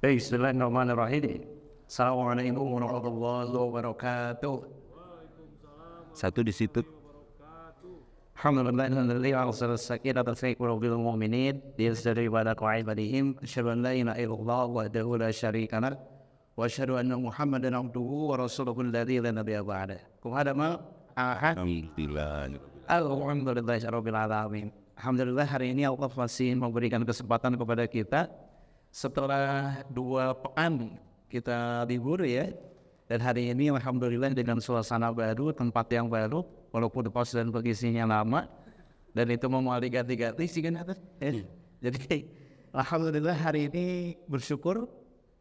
Bismillahirrahmanirrahim. Assalamualaikum warahmatullahi wabarakatuh. Satu di situ. Alhamdulillahilladzi arsala as-sakinata fi qulubil mu'minin liyasdadu ibadata ibadihim. Asyhadu an la ilaha illallah wahdahu la syarika lah wa asyhadu anna Muhammadan abduhu wa rasuluhu alladzi la nabiyya ba'dah. Kuhadama alhamdulillahirabbil alamin. Alhamdulillah hari ini Allah masih memberikan kesempatan kepada kita setelah 2 pekan kita libur ya. Dan hari ini alhamdulillah dengan suasana baru, tempat yang baru, walaupun kos dan pengisinya lama, dan itu memuali ganti-ganti sih kan. Jadi alhamdulillah hari ini bersyukur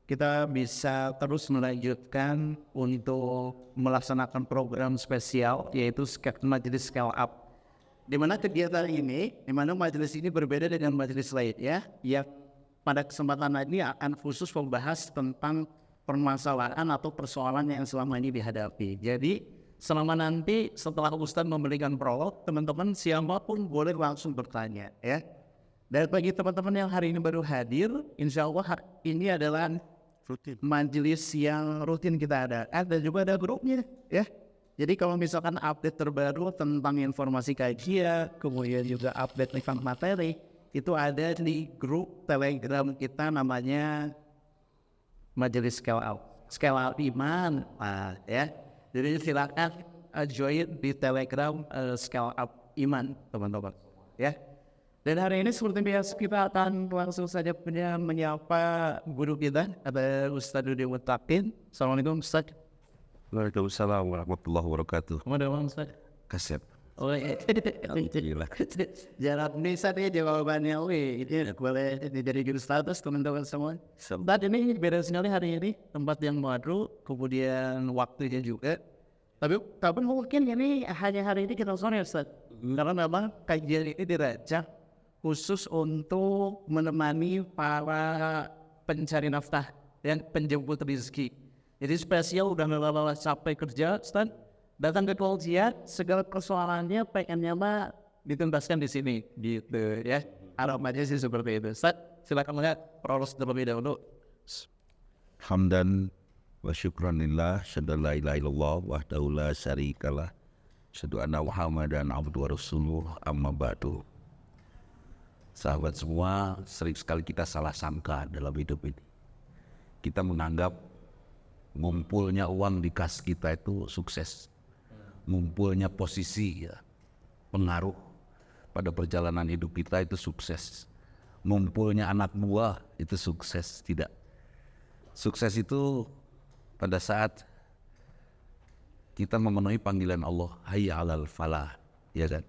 kita bisa terus melanjutkan untuk melaksanakan program spesial yaitu Majelis Scale Up. Di mana kegiatan ini, di mana majelis ini berbeda dengan majelis lain ya, yang pada kesempatan ini akan khusus membahas tentang permasalahan atau persoalan yang selama ini dihadapi. Jadi selama nanti setelah Ustadz memberikan prolog, teman-teman siapapun boleh langsung bertanya ya. Dan bagi teman-teman yang hari ini baru hadir, insya Allah ini adalah majelis yang rutin kita ada. Dan juga ada grupnya ya. Jadi kalau misalkan update terbaru tentang informasi kajian, kemudian juga update tentang materi, itu ada di grup Telegram kita namanya Majelis Scale Up Iman, ya. Jadi silakan join di Telegram Scale Up Iman, teman-teman, ya. Dan hari ini seperti biasa kita akan langsung saja menyapa guru kita, ada Ustadz Dudi Mutakin. Assalamualaikum Ustadz. Waalaikumsalam warahmatullahi wabarakatuh. Kemudian Ustadz. Kasep. Oh iya, jarak Indonesia dia jawabannya, ini boleh jadi jurus status teman-teman semua. Tempat ini beda sekali hari ini, tempat yang baru, kemudian waktunya juga. Tapi mungkin ini hanya hari ini kita sore Ustaz. Karena memang kajian ini dirancang khusus untuk menemani para pencari nafkah dan penjemput rezeki. Jadi spesial udah lelah capek kerja Ustaz. Datang ke kajian, segala persoalannya pengennya mah dituntaskan di sini, gitu ya. Harapannya sih seperti itu. Ustaz, silakan melihat proses terlebih dahulu. Hamdan wa syukran lillah, syada la ilaha illallah wahdahu la syarikalah, syada anna Muhammadan abduhu wa rasuluh, amma ba'du. Sahabat semua, sering sekali kita salah sangka dalam hidup ini. Kita menganggap ngumpulnya uang di kas kita itu sukses. Ngumpulnya posisi ya, pengaruh pada perjalanan hidup kita itu sukses. Ngumpulnya anak buah itu sukses. Tidak. Sukses itu pada saat kita memenuhi panggilan Allah, hayya 'alal falah, ya kan?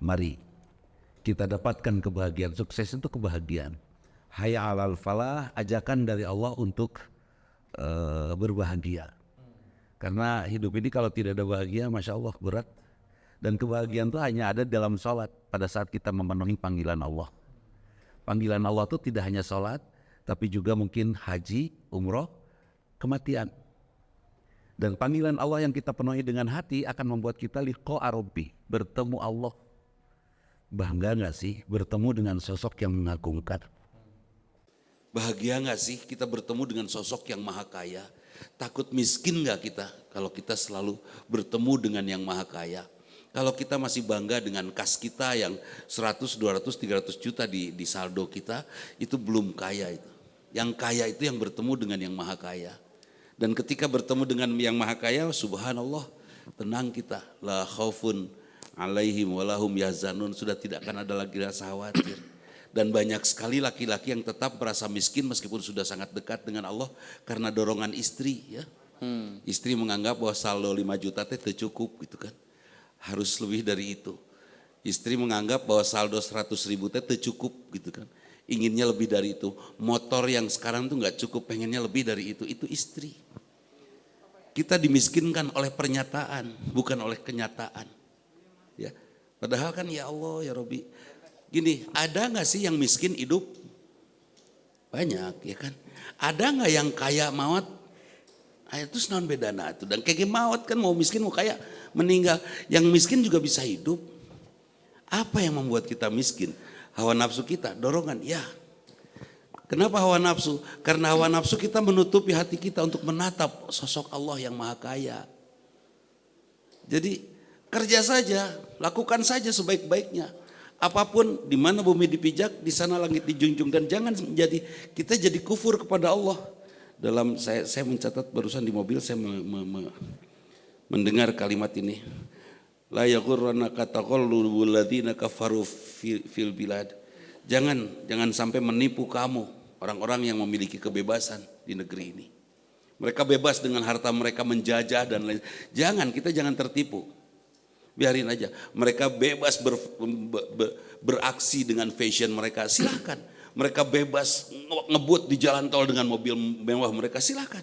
Mari kita dapatkan kebahagiaan. Sukses itu kebahagiaan. Hayya 'alal falah, ajakan dari Allah untuk berbahagia. Karena hidup ini kalau tidak ada bahagia, Masya Allah berat. Dan kebahagiaan itu hanya ada dalam sholat pada saat kita memenuhi panggilan Allah. Panggilan Allah itu tidak hanya sholat, tapi juga mungkin haji, umroh, kematian. Dan panggilan Allah yang kita penuhi dengan hati akan membuat kita liqa Rabbi, bertemu Allah. Bangga gak sih bertemu dengan sosok yang mengagumkan? Bahagia gak sih kita bertemu dengan sosok yang maha kaya? Takut miskin gak kita kalau kita selalu bertemu dengan yang maha kaya? Kalau kita masih bangga dengan kas kita yang 100, 200, 300 juta di saldo kita, itu belum kaya itu. Yang kaya itu yang bertemu dengan yang maha kaya. Dan ketika bertemu dengan yang maha kaya, subhanallah, tenang kita. La khaufun alaihim walahum yahzanun, sudah tidak akan ada lagi rasa khawatir. Dan banyak sekali laki-laki yang tetap merasa miskin meskipun sudah sangat dekat dengan Allah karena dorongan istri ya. Istri menganggap bahwa saldo 5 juta itu cukup gitu kan. Harus lebih dari itu. Istri menganggap bahwa saldo 100 ribu itu cukup gitu kan. Inginnya lebih dari itu. Motor yang sekarang tuh gak cukup, pengennya lebih dari itu. Itu istri. Kita dimiskinkan oleh pernyataan, bukan oleh kenyataan. Ya. Padahal kan ya Allah ya Robbi. Gini, ada gak sih yang miskin hidup? Banyak ya kan. Ada gak yang kaya maut? Itu senaon bedana itu. Dan kayak maut kan, mau miskin mau kaya meninggal. Yang miskin juga bisa hidup. Apa yang membuat kita miskin? Hawa nafsu kita, dorongan. Ya, Kenapa hawa nafsu? Karena hawa nafsu kita menutupi hati kita untuk menatap sosok Allah yang maha kaya. Jadi kerja saja, lakukan saja sebaik-baiknya. Apapun di mana bumi dipijak, di sana langit dijunjung, dan jangan kita jadi kufur kepada Allah. Dalam saya mencatat barusan di mobil, saya mendengar kalimat ini. La yaghurrannaka taqallubul ladzina kafaru fil bilad. Jangan sampai menipu kamu orang-orang yang memiliki kebebasan di negeri ini. Mereka bebas dengan harta mereka menjajah dan lain. Kita jangan tertipu. Biarin aja. Mereka bebas beraksi dengan fashion mereka, silahkan. Mereka bebas ngebut di jalan tol dengan mobil mewah mereka, silahkan.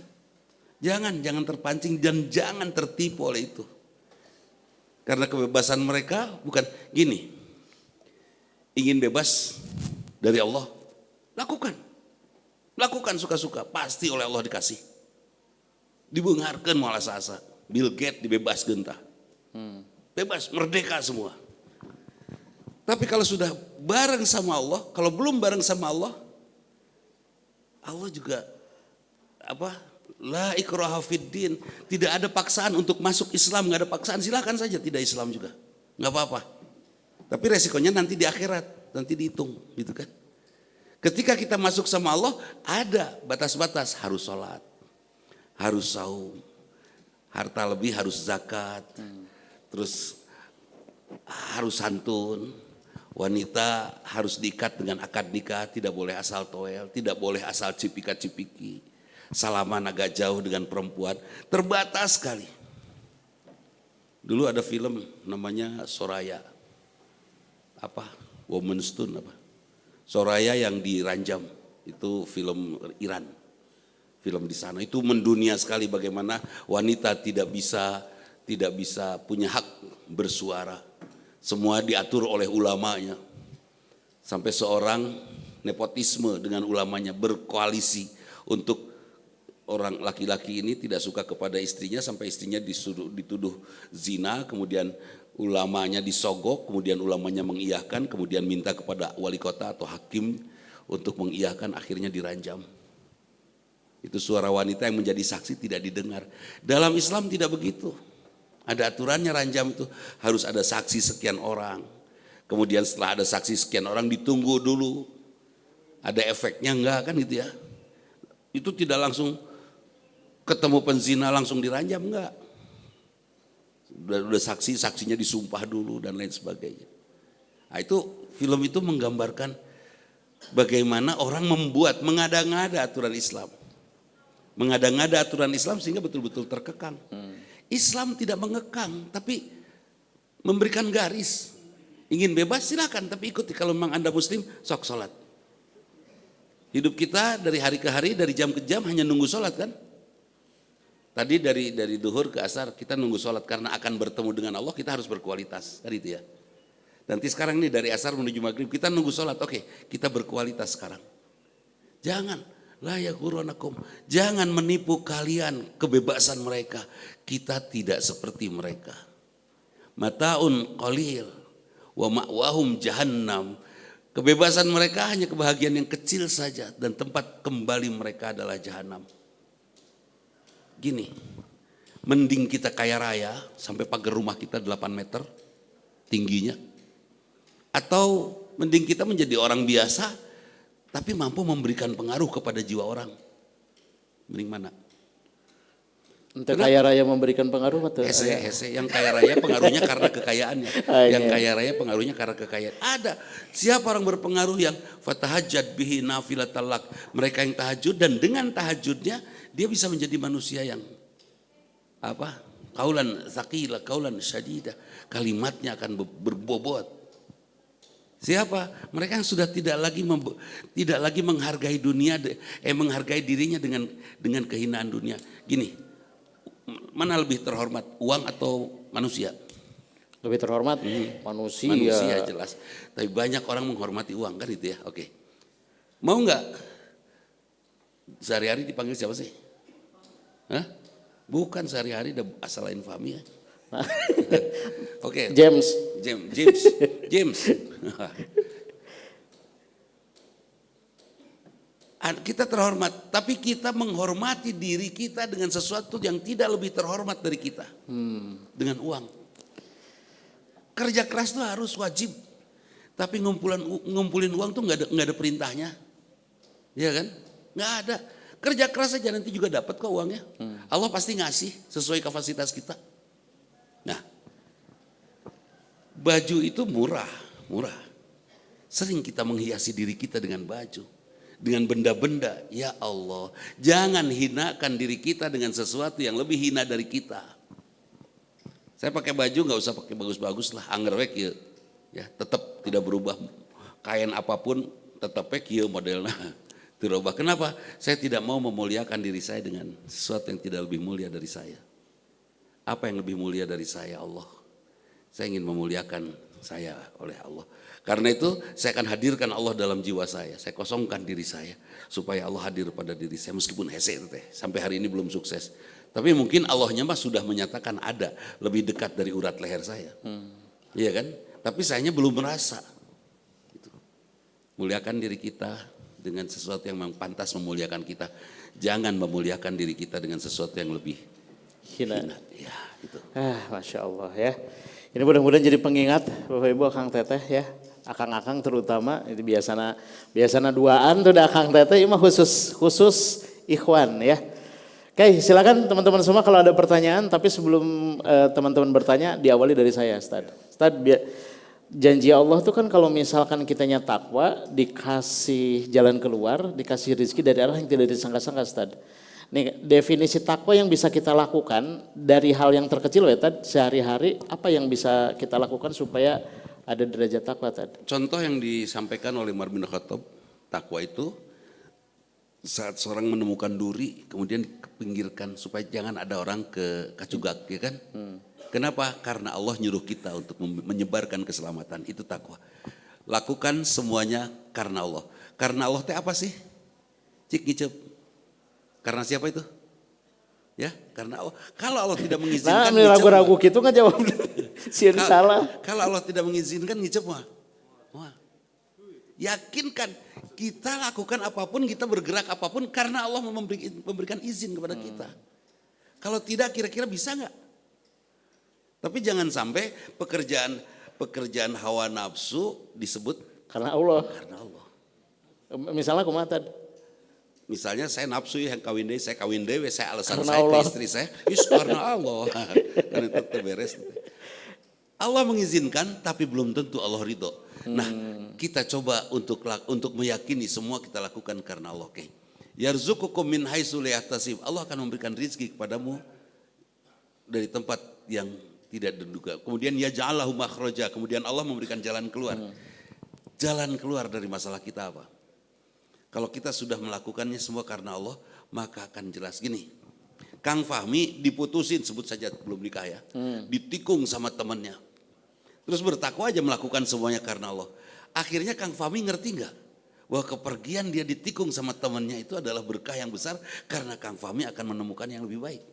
Jangan terpancing dan jangan tertipu oleh itu. Karena kebebasan mereka bukan gini. Ingin bebas dari Allah, lakukan suka-suka, pasti oleh Allah dikasih. Dibengarkan malah asa. Bill Gates dibebas gentah. Bebas, merdeka semua. Tapi kalau sudah bareng sama Allah, kalau belum bareng sama Allah, Allah juga la ikraha fiddin, tidak ada paksaan untuk masuk Islam, nggak ada paksaan, silakan saja tidak Islam juga, nggak apa-apa. Tapi resikonya nanti di akhirat, nanti dihitung, gitu kan? Ketika kita masuk sama Allah, ada batas-batas, harus sholat, harus saum, harta lebih harus zakat, terus harus santun, wanita harus diikat dengan akad nikah, tidak boleh asal toel, tidak boleh asal cipika-cipiki, salaman agak jauh dengan perempuan, terbatas sekali. Dulu ada film namanya Soraya, Woman's Stone Soraya yang diranjam, itu film Iran. Film di sana itu mendunia sekali bagaimana wanita tidak bisa punya hak bersuara. Semua diatur oleh ulamanya. Sampai seorang nepotisme dengan ulamanya berkoalisi untuk orang laki-laki ini tidak suka kepada istrinya sampai istrinya dituduh zina, kemudian ulamanya disogok, kemudian ulamanya mengiyahkan, kemudian minta kepada wali kota atau hakim untuk mengiyahkan, akhirnya diranjam. Itu suara wanita yang menjadi saksi tidak didengar. Dalam Islam tidak begitu. Ada aturannya, ranjam itu harus ada saksi sekian orang. Kemudian setelah ada saksi sekian orang ditunggu dulu. Ada efeknya enggak kan gitu ya. Itu tidak langsung ketemu penzina langsung diranjam, enggak. Udah saksinya disumpah dulu dan lain sebagainya. Nah, itu film itu menggambarkan bagaimana orang mengada-ngada aturan Islam. Mengada-ngada aturan Islam sehingga betul-betul terkekang. Islam tidak mengekang tapi memberikan garis. Ingin bebas silakan tapi ikuti, kalau memang Anda muslim sok sholat. Hidup kita dari hari ke hari, dari jam ke jam hanya nunggu sholat kan. Tadi dari duhur ke asar kita nunggu sholat karena akan bertemu dengan Allah, kita harus berkualitas kan itu ya. Nanti sekarang ini dari asar menuju maghrib kita nunggu sholat, oke, kita berkualitas sekarang. Jangan la yaghurrannakum, jangan menipu kalian kebebasan mereka. Kita tidak seperti mereka. Mataun qalil wa ma'wahum jahannam. Kebebasan mereka hanya kebahagiaan yang kecil saja dan tempat kembali mereka adalah jahanam. Gini, mending kita kaya raya sampai pagar rumah kita 8 meter tingginya, atau mending kita menjadi orang biasa tapi mampu memberikan pengaruh kepada jiwa orang. Mending mana? Untuk kaya raya memberikan pengaruh atau? Hese, yang kaya raya pengaruhnya karena kekayaannya. Yang kaya raya pengaruhnya karena kekayaan. Ada. Siapa orang berpengaruh yang fatahajjad bihi nafilatalak. Mereka yang tahajud dan dengan tahajudnya dia bisa menjadi manusia yang Kaulan tsaqila, kaulan syadida. Kalimatnya akan berbobot. Siapa? Mereka yang sudah tidak lagi menghargai dunia, menghargai dirinya dengan kehinaan dunia. Gini, mana lebih terhormat, uang atau manusia? Lebih terhormat manusia. Manusia jelas. Tapi banyak orang menghormati uang kan itu ya. Oke. Mau nggak sehari-hari dipanggil siapa sih? Hah? Bukan sehari-hari udah asal infami ya. Oke. James. Kita terhormat, tapi kita menghormati diri kita dengan sesuatu yang tidak lebih terhormat dari kita. Dengan uang. Kerja keras itu harus wajib. Tapi ngumpulin uang tuh nggak ada perintahnya. Iya kan? Nggak ada. Kerja keras aja nanti juga dapat kok uangnya. Allah pasti ngasih sesuai kapasitas kita. Nah, baju itu murah. Sering kita menghiasi diri kita dengan baju. Dengan benda-benda, ya Allah, jangan hinakan diri kita dengan sesuatu yang lebih hina dari kita. Saya pakai baju nggak usah pakai bagus-bagus lah, anggerwek ya, tetap tidak berubah. Kain apapun tetap ya modelnya dirubah. Kenapa? Saya tidak mau memuliakan diri saya dengan sesuatu yang tidak lebih mulia dari saya. Apa yang lebih mulia dari saya? Allah. Saya ingin memuliakan saya oleh Allah. Karena itu saya akan hadirkan Allah dalam jiwa saya. Saya kosongkan diri saya supaya Allah hadir pada diri saya meskipun hese sampai hari ini belum sukses. Tapi mungkin Allahnya mah sudah menyatakan ada lebih dekat dari urat leher saya. Iya kan? Tapi sayanya belum merasa. Gitu. Muliakan diri kita dengan sesuatu yang memang pantas memuliakan kita. Jangan memuliakan diri kita dengan sesuatu yang lebih hina. Ya, gitu. Masya Allah ya. Ini mudah-mudahan jadi pengingat Bapak Ibu Akang Teteh ya. Akang-akang terutama itu biasana duaan tuh udah Akang Teteh, ini mah khusus ikhwan ya. Oke, silakan teman-teman semua kalau ada pertanyaan, tapi sebelum teman-teman bertanya diawali dari saya, Ustaz. Ustaz, janji Allah tuh kan kalau misalkan kitanya takwa, dikasih jalan keluar, dikasih rezeki dari arah yang tidak disangka-sangka, Ustaz. Nih, definisi takwa yang bisa kita lakukan dari hal yang terkecil ya, Tad, sehari-hari apa yang bisa kita lakukan supaya ada derajat takwa, Tad? Contoh yang disampaikan oleh Umar bin Khattab, takwa itu saat seorang menemukan duri kemudian dipinggirkan supaya jangan ada orang ke kacugak, ya kan? Kenapa? Karena Allah nyuruh kita untuk menyebarkan keselamatan, itu takwa. Lakukan semuanya karena Allah. Karena Allah teh apa sih? Cik ngicep. Karena siapa itu? Ya, karena Allah. Kalau Allah tidak mengizinkan, nah, ragu-ragu gitu nggak jawab. Sieun salah. Kalau Allah tidak mengizinkan ngicep mah. Yakinkan kita lakukan apapun, kita bergerak apapun karena Allah memberikan izin kepada kita. Kalau tidak kira-kira bisa nggak? Tapi jangan sampai pekerjaan hawa nafsu disebut karena Allah. Karena Allah. Misalnya kumaha, Tad? Misalnya saya nafsu yang kawin dewe, saya kawin dewe, saya alasan karena saya Allah. ke istri saya, karena Allah. Kan itu terberes. Allah mengizinkan tapi belum tentu Allah ridho. Nah, kita coba untuk meyakini semua kita lakukan karena Allah. Oke. Yarzuqukum min haitsu la yahtasib. Allah akan memberikan rezeki kepadamu dari tempat yang tidak diduga. Kemudian yaj'alahu makhraja, kemudian Allah memberikan jalan keluar. Jalan keluar dari masalah kita apa? Kalau kita sudah melakukannya semua karena Allah, maka akan jelas gini. Kang Fahmi diputusin, sebut saja belum nikah ya, ditikung sama temannya. Terus bertakwa aja melakukan semuanya karena Allah. Akhirnya Kang Fahmi ngerti nggak bahwa kepergian dia ditikung sama temannya itu adalah berkah yang besar karena Kang Fahmi akan menemukan yang lebih baik.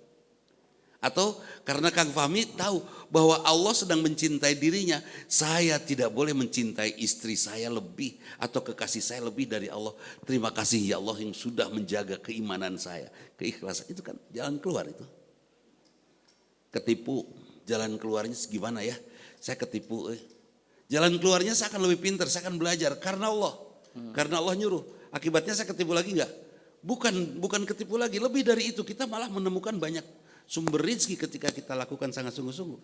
Atau karena Kang Fahmi tahu bahwa Allah sedang mencintai dirinya, saya tidak boleh mencintai istri saya lebih atau kekasih saya lebih dari Allah. Terima kasih ya Allah yang sudah menjaga keimanan saya, keikhlasan. Itu kan jalan keluar itu. Ketipu, jalan keluarnya gimana ya? Saya ketipu. Jalan keluarnya saya akan lebih pintar, saya akan belajar karena Allah. Karena Allah nyuruh. Akibatnya saya ketipu lagi enggak? Bukan ketipu lagi, lebih dari itu kita malah menemukan banyak sumber rezeki ketika kita lakukan sangat sungguh-sungguh.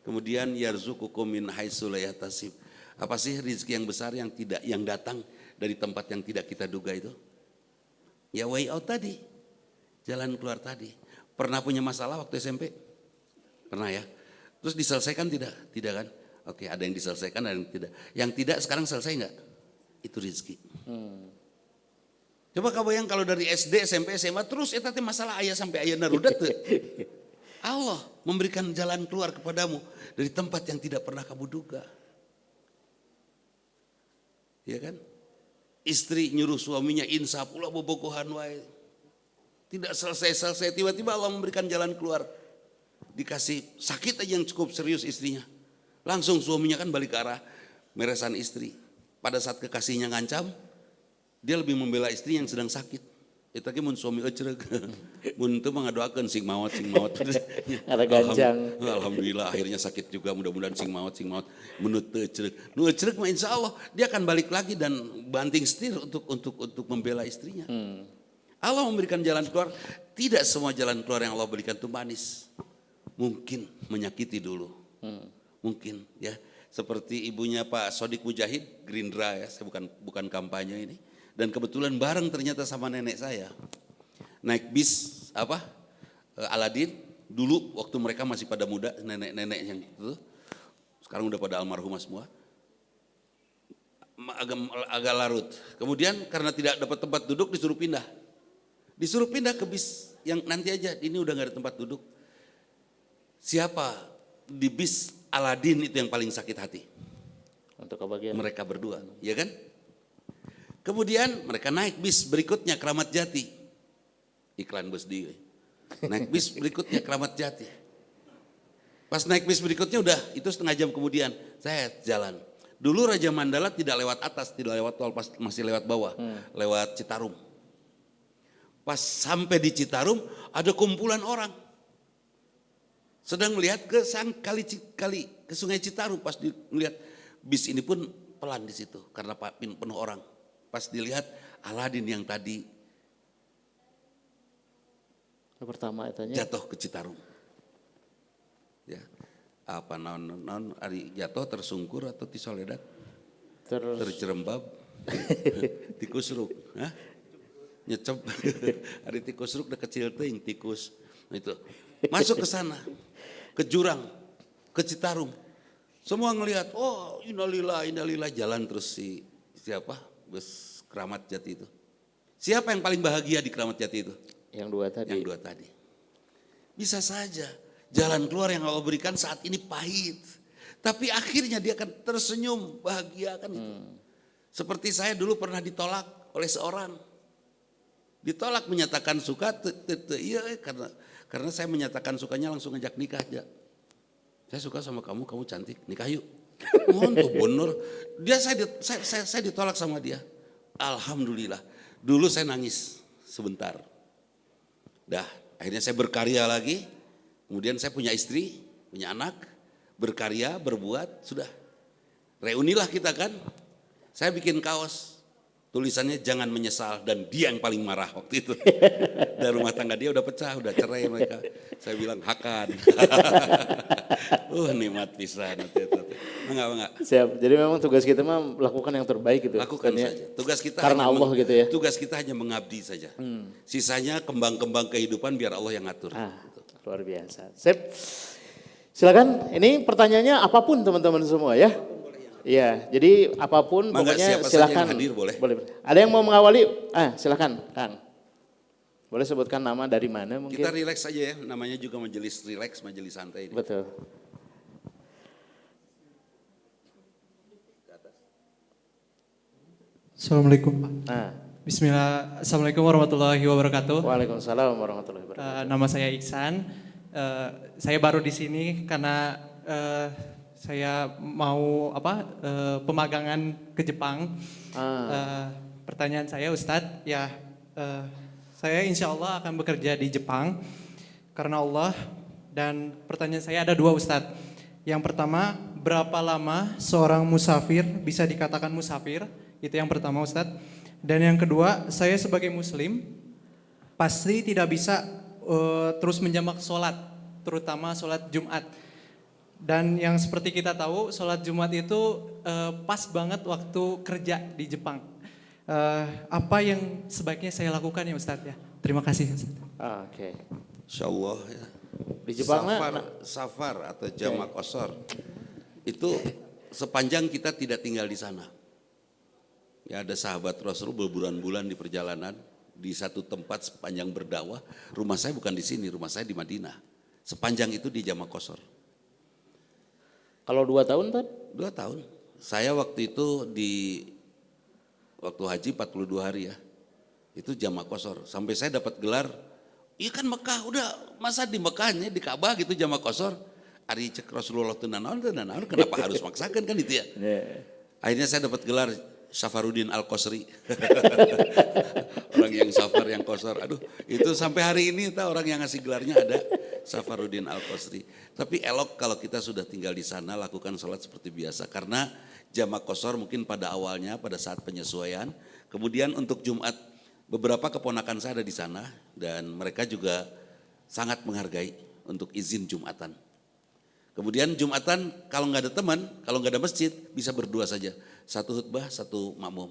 Kemudian yarzuqukum min haitsu la yahtasib. Apa sih rezeki yang besar yang datang dari tempat yang tidak kita duga itu? Ya way out tadi. Jalan keluar tadi. Pernah punya masalah waktu SMP? Pernah ya? Terus diselesaikan tidak? Tidak kan? Oke, ada yang diselesaikan, ada yang tidak. Yang tidak sekarang selesai enggak? Itu rezeki. Coba kamu yang kalau dari SD, SMP, SMA terus itu masalah ayah sampai ayah narudat. Allah memberikan jalan keluar kepadamu dari tempat yang tidak pernah kamu duga. Ya kan? Istri nyuruh suaminya insaf ulah bobogohan wae. Tidak selesai-selesai tiba-tiba Allah memberikan jalan keluar. Dikasih sakit aja yang cukup serius istrinya. Langsung suaminya kan balik ke arah meresan istri. Pada saat kekasihnya ngancam, dia lebih membela istri yang sedang sakit. Itu lagi mun suami ecreg, mun itu mengadoakan sing maot. Ada ganjang. Alhamdulillah akhirnya sakit juga, mudah-mudahan sing maot. Menurut ecreg, nu ecreg mah insya Allah dia akan balik lagi dan banting setir untuk membela istrinya. Allah memberikan jalan keluar, tidak semua jalan keluar yang Allah berikan itu manis. Mungkin menyakiti dulu, mungkin ya. Seperti ibunya Pak Sodik Mujahid, Gerindra ya, saya bukan kampanye ini. Dan kebetulan bareng ternyata sama nenek saya. Naik bis Aladin, dulu waktu mereka masih pada muda, nenek-nenek yang itu. Sekarang udah pada almarhumah semua. Agak larut. Kemudian karena tidak dapat tempat duduk disuruh pindah. Disuruh pindah ke bis yang nanti aja, ini udah gak ada tempat duduk. Siapa di bis Aladin itu yang paling sakit hati? Untuk kebagian. Mereka berdua, ya kan? Kemudian mereka naik bis berikutnya Kramat Jati. Iklan bus di. Naik bis berikutnya Kramat Jati. Pas naik bis berikutnya udah itu setengah jam kemudian saya jalan. Dulu Raja Mandala tidak lewat atas, tidak lewat tol, masih lewat bawah, lewat Citarum. Pas sampai di Citarum ada kumpulan orang. Sedang melihat ke ke Sungai Citarum, pas dilihat bis ini pun pelan di situ karena penuh orang. Pas dilihat Aladin yang tadi Pertama itanya. jatuh ke Citarum. Ya. Apa non ari jatuh tersungkur atau tisoledat? Terjerembab. Tikusruk, hah? Nyecep. Ari tikusruk udah kecil teuing tikus. Nah, itu. Masuk ke sana. Ke jurang, ke Citarum. Semua ngelihat, oh innalillahi jalan terus siapa? Bus Kramat Jati itu. Siapa yang paling bahagia di Kramat Jati itu? Yang dua tadi. Yang dua tadi. Bisa saja jalan keluar yang Allah berikan saat ini pahit. Tapi akhirnya dia akan tersenyum, bahagia kan itu. Seperti saya dulu pernah ditolak oleh seorang. Ditolak menyatakan suka, iya karena saya menyatakan sukanya langsung ngajak nikah aja. Saya suka sama kamu cantik, nikah yuk. Oh tuh bener. Saya ditolak sama dia. Alhamdulillah. Dulu saya nangis sebentar. Dah, akhirnya saya berkarya lagi. Kemudian saya punya istri, punya anak, berkarya, berbuat, sudah. Reunilah kita kan. Saya bikin kaos. Tulisannya jangan menyesal dan dia yang paling marah waktu itu. Dan rumah tangga dia udah pecah, udah cerai mereka. Saya bilang hakan. Nikmat pisan. Enggak. Siap. Jadi memang tugas kita mah melakukan yang terbaik gitu. Lakukan saja. Tugas kita karena Allah gitu ya. Tugas kita hanya mengabdi saja. Sisanya kembang-kembang kehidupan biar Allah yang ngatur. Luar biasa. Sip. Silakan. Ini pertanyaannya apapun teman-teman semua ya. Iya, jadi apapun pokoknya silakan. Hadir, boleh. Ada yang mau mengawali? Silakan, Kang. Boleh sebutkan nama dari mana mungkin? Kita relax aja ya, namanya juga majelis relax, majelis santai. Betul. Assalamualaikum Pak. Bismillah, Assalamualaikum warahmatullahi wabarakatuh. Waalaikumsalam warahmatullahi wabarakatuh. Nama saya Iksan, saya baru di sini karena saya mau pemagangan ke Jepang. Pertanyaan saya Ustadz, ya saya insya Allah akan bekerja di Jepang karena Allah. Dan pertanyaan saya ada dua Ustadz. Yang pertama, berapa lama seorang musafir bisa dikatakan musafir? Itu yang pertama Ustadz. Dan yang kedua, saya sebagai muslim pasti tidak bisa terus menjamak sholat, terutama sholat Jumat. Dan yang seperti kita tahu, sholat Jumat itu pas banget waktu kerja di Jepang. Apa yang sebaiknya saya lakukan ya Ustadz ya? Terima kasih Ustadz. Oke. Insya Allah ya. Di Jepang safar atau jamak qasar itu sepanjang kita tidak tinggal di sana. Ya ada sahabat Rasul berbulan-bulan di perjalanan di satu tempat sepanjang berdakwah. Rumah saya bukan di sini, rumah saya di Madinah. Sepanjang itu di jamak qasar. Kalau 2 tahun Tad? 2 tahun. Saya waktu itu waktu haji 42 hari ya. Itu jamak qasar. Sampai saya dapat gelar, iya kan Mekah, udah masa di Mekahnya, di Ka'bah gitu jamak qasar. Ari cek Rasulullah itu nanaon, kenapa harus maksakan kan itu ya. Akhirnya saya dapat gelar Safarudin Al-Qasri. Orang yang safar, yang kosor. Aduh, itu sampai hari ini orang yang ngasih gelarnya ada Safarudin Al-Qasri. Tapi elok kalau kita sudah tinggal di sana lakukan sholat seperti biasa. Karena jamak kosor mungkin pada awalnya pada saat penyesuaian. Kemudian untuk Jumat beberapa keponakan saya ada di sana dan mereka juga sangat menghargai untuk izin Jumatan. Kemudian Jumatan kalau nggak ada teman, kalau nggak ada masjid bisa berdua saja. Satu khutbah, satu makmum.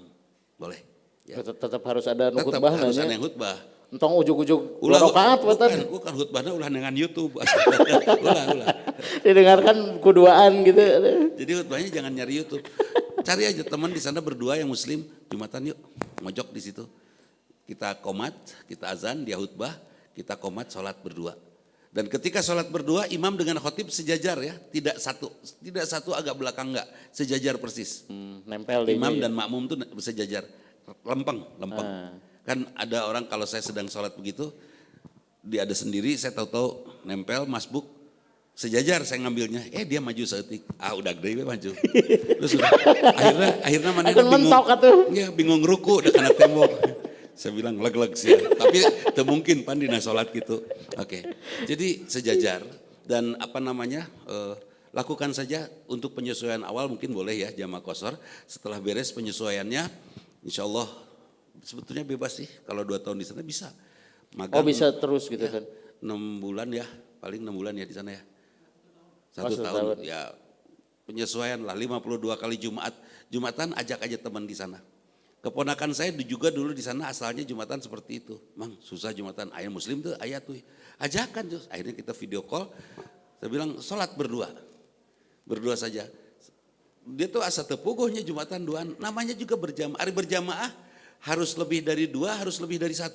Boleh. Ya. Tetap harus ada Tetap khutbah harus ada nanya. yang khutbah. Entong ujuk-ujuk Ulah, rakaat bukan khutbahnya ulah dengan YouTube. ulah. didengarkan kuduaan gitu. Jadi khutbahnya jangan nyari YouTube. Cari aja teman di sana berdua yang muslim, Jumatan yuk, mojok di situ. Kita komat, kita azan, dia khutbah, kita komat sholat berdua. Dan ketika sholat berdua, imam dengan khotib sejajar ya, tidak satu agak belakang enggak, sejajar persis. Nempel deh. Imam dan makmum tuh sejajar, lempeng. Kan ada orang kalau saya sedang sholat begitu, dia ada sendiri, saya tahu-tahu nempel, masbuk, sejajar saya ngambilnya, dia maju seetik, udah gede maju. Terus akhirnya mana bingung ruku udah kena tembok. Saya bilang leg-leg sih, tapi mungkin pan dina sholat gitu. Oke. Jadi sejajar dan lakukan saja untuk penyesuaian awal mungkin boleh ya jamak kosor. Setelah beres penyesuaiannya, insya Allah sebetulnya bebas sih. Kalau 2 tahun di sana bisa. Magang, bisa terus gitu ya, kan? 6 bulan ya, paling 6 bulan ya di sana ya. 1 tahun tahun ya penyesuaian lah 52 kali Jumatan ajak aja teman di sana. Keponakan saya juga dulu di sana asalnya Jumatan seperti itu. Mang susah Jumatan, ayah muslim tuh ayah tuh. Ajakan tuh, akhirnya kita video call. Saya bilang sholat berdua saja. Dia tuh asa tepuguhnya Jumatan duaan, namanya juga berjamaah. Hari berjamaah harus lebih dari 2, harus lebih dari 1.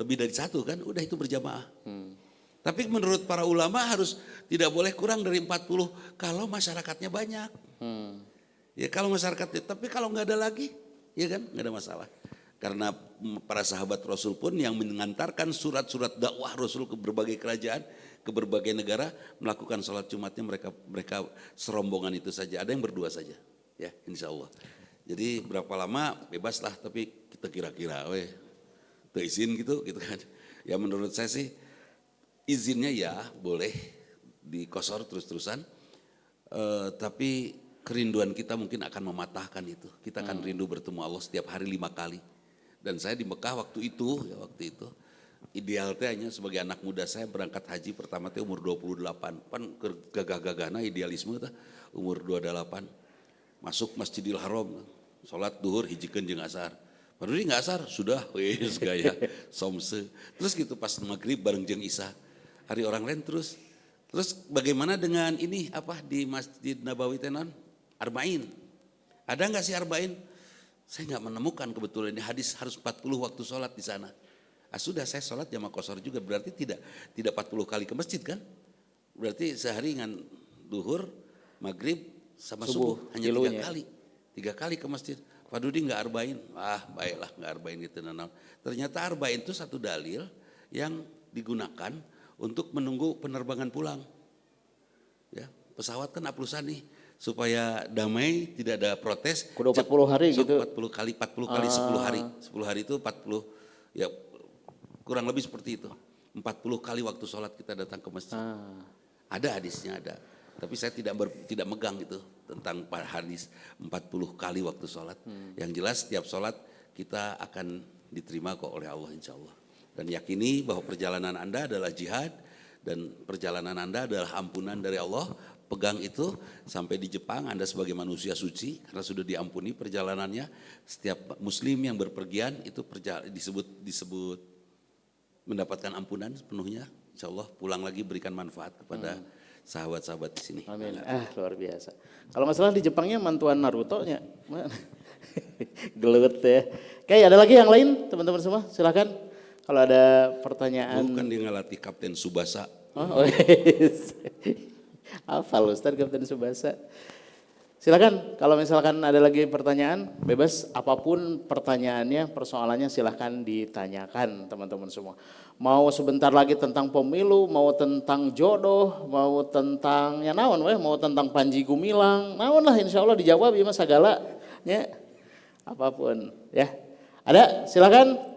Lebih dari 1 kan, udah itu berjamaah. Tapi menurut para ulama harus tidak boleh kurang dari 40 kalau masyarakatnya banyak. Ya kalau masyarakatnya, tapi kalau nggak ada lagi, ya kan nggak ada masalah. Karena para sahabat Rasul pun yang mengantarkan surat-surat dakwah Rasul ke berbagai kerajaan, ke berbagai negara melakukan sholat Jumatnya mereka serombongan itu saja. Ada yang berdua saja, ya insya Allah. Jadi berapa lama bebas lah, tapi kita kira-kira, izin gitu kan. Ya menurut saya sih izinnya ya boleh dikosor terus-terusan, tapi kerinduan kita mungkin akan mematahkan itu. Kita akan rindu bertemu Allah setiap hari 5 kali. Dan saya di Mekah waktu itu ideal hanya sebagai anak muda saya berangkat haji pertama teh umur 28. Pan gagah-gagahna idealisme teh umur 28. Masuk Masjidil Haram, sholat duhur hijikeun jeung asar. Padahal nggak asar sudah wis gaya somse. Terus gitu pas maghrib bareng jeung isya. Hari orang lain terus bagaimana dengan ini di Masjid Nabawi tenan? Arba'in. Ada nggak sih Arba'in? Saya nggak menemukan kebetulan ini hadis harus 40 waktu sholat di sana. Sudah saya sholat jamak kosor juga berarti tidak 40 kali ke masjid kan? Berarti sehari dengan duhur, maghrib sama subuh hanya 3 kali. 3 kali ke masjid. Pak Dudi nggak Arba'in? Baiklah nggak Arba'in gitu. Ternyata Arba'in itu satu dalil yang digunakan untuk menunggu penerbangan pulang. Ya, pesawat kan aplusan nih. Supaya damai, tidak ada protes. Kudu 40 hari gitu. 40 kali 10 hari. 10 hari itu 40, ya kurang lebih seperti itu. 40 kali waktu sholat kita datang ke masjid. Ada hadisnya ada. Tapi saya tidak megang itu tentang hadis 40 kali waktu sholat. Yang jelas setiap sholat kita akan diterima kok oleh Allah insya Allah. Dan yakini bahwa perjalanan Anda adalah jihad dan perjalanan Anda adalah ampunan dari Allah. Pegang itu sampai di Jepang Anda sebagai manusia suci karena sudah diampuni perjalanannya. Setiap muslim yang berpergian itu disebut mendapatkan ampunan sepenuhnya. Insya Allah pulang lagi berikan manfaat kepada sahabat-sahabat di sini. Amin. Luar biasa. Kalau masalah di Jepangnya mantuan Naruto-nya. Gelut ya. Oke, ada lagi yang lain teman-teman semua? Silakan. Kalau ada pertanyaan. Bukan dia ngelatih Kapten Tsubasa. Hafal Ustaz Kapten Tsubasa. Silakan kalau misalkan ada lagi pertanyaan, bebas apapun pertanyaannya, persoalannya silakan ditanyakan teman-teman semua. Mau sebentar lagi tentang pemilu, mau tentang jodoh, mau tentang mau tentang Panji Gumilang, naon lah insya Allah dijawab ya mas segala. Ya. apapun ya. Ada, silakan.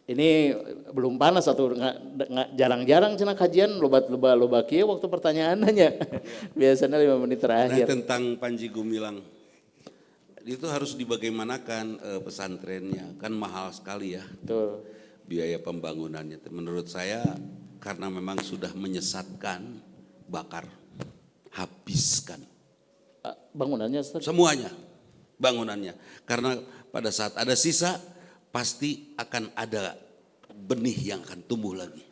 Ini belum panas atau jarang-jarang cenah kajian loba kieu waktu pertanyaannya. Biasanya 5 menit terakhir. Tentang Panji Gumilang, itu harus dibagaimanakan pesantrennya, kan mahal sekali ya. Betul. Biaya pembangunannya. Menurut saya karena memang sudah menyesatkan, bakar, habiskan. Bangunannya Ustaz? Semuanya, bangunannya. Karena pada saat ada sisa, pasti akan ada benih yang akan tumbuh lagi.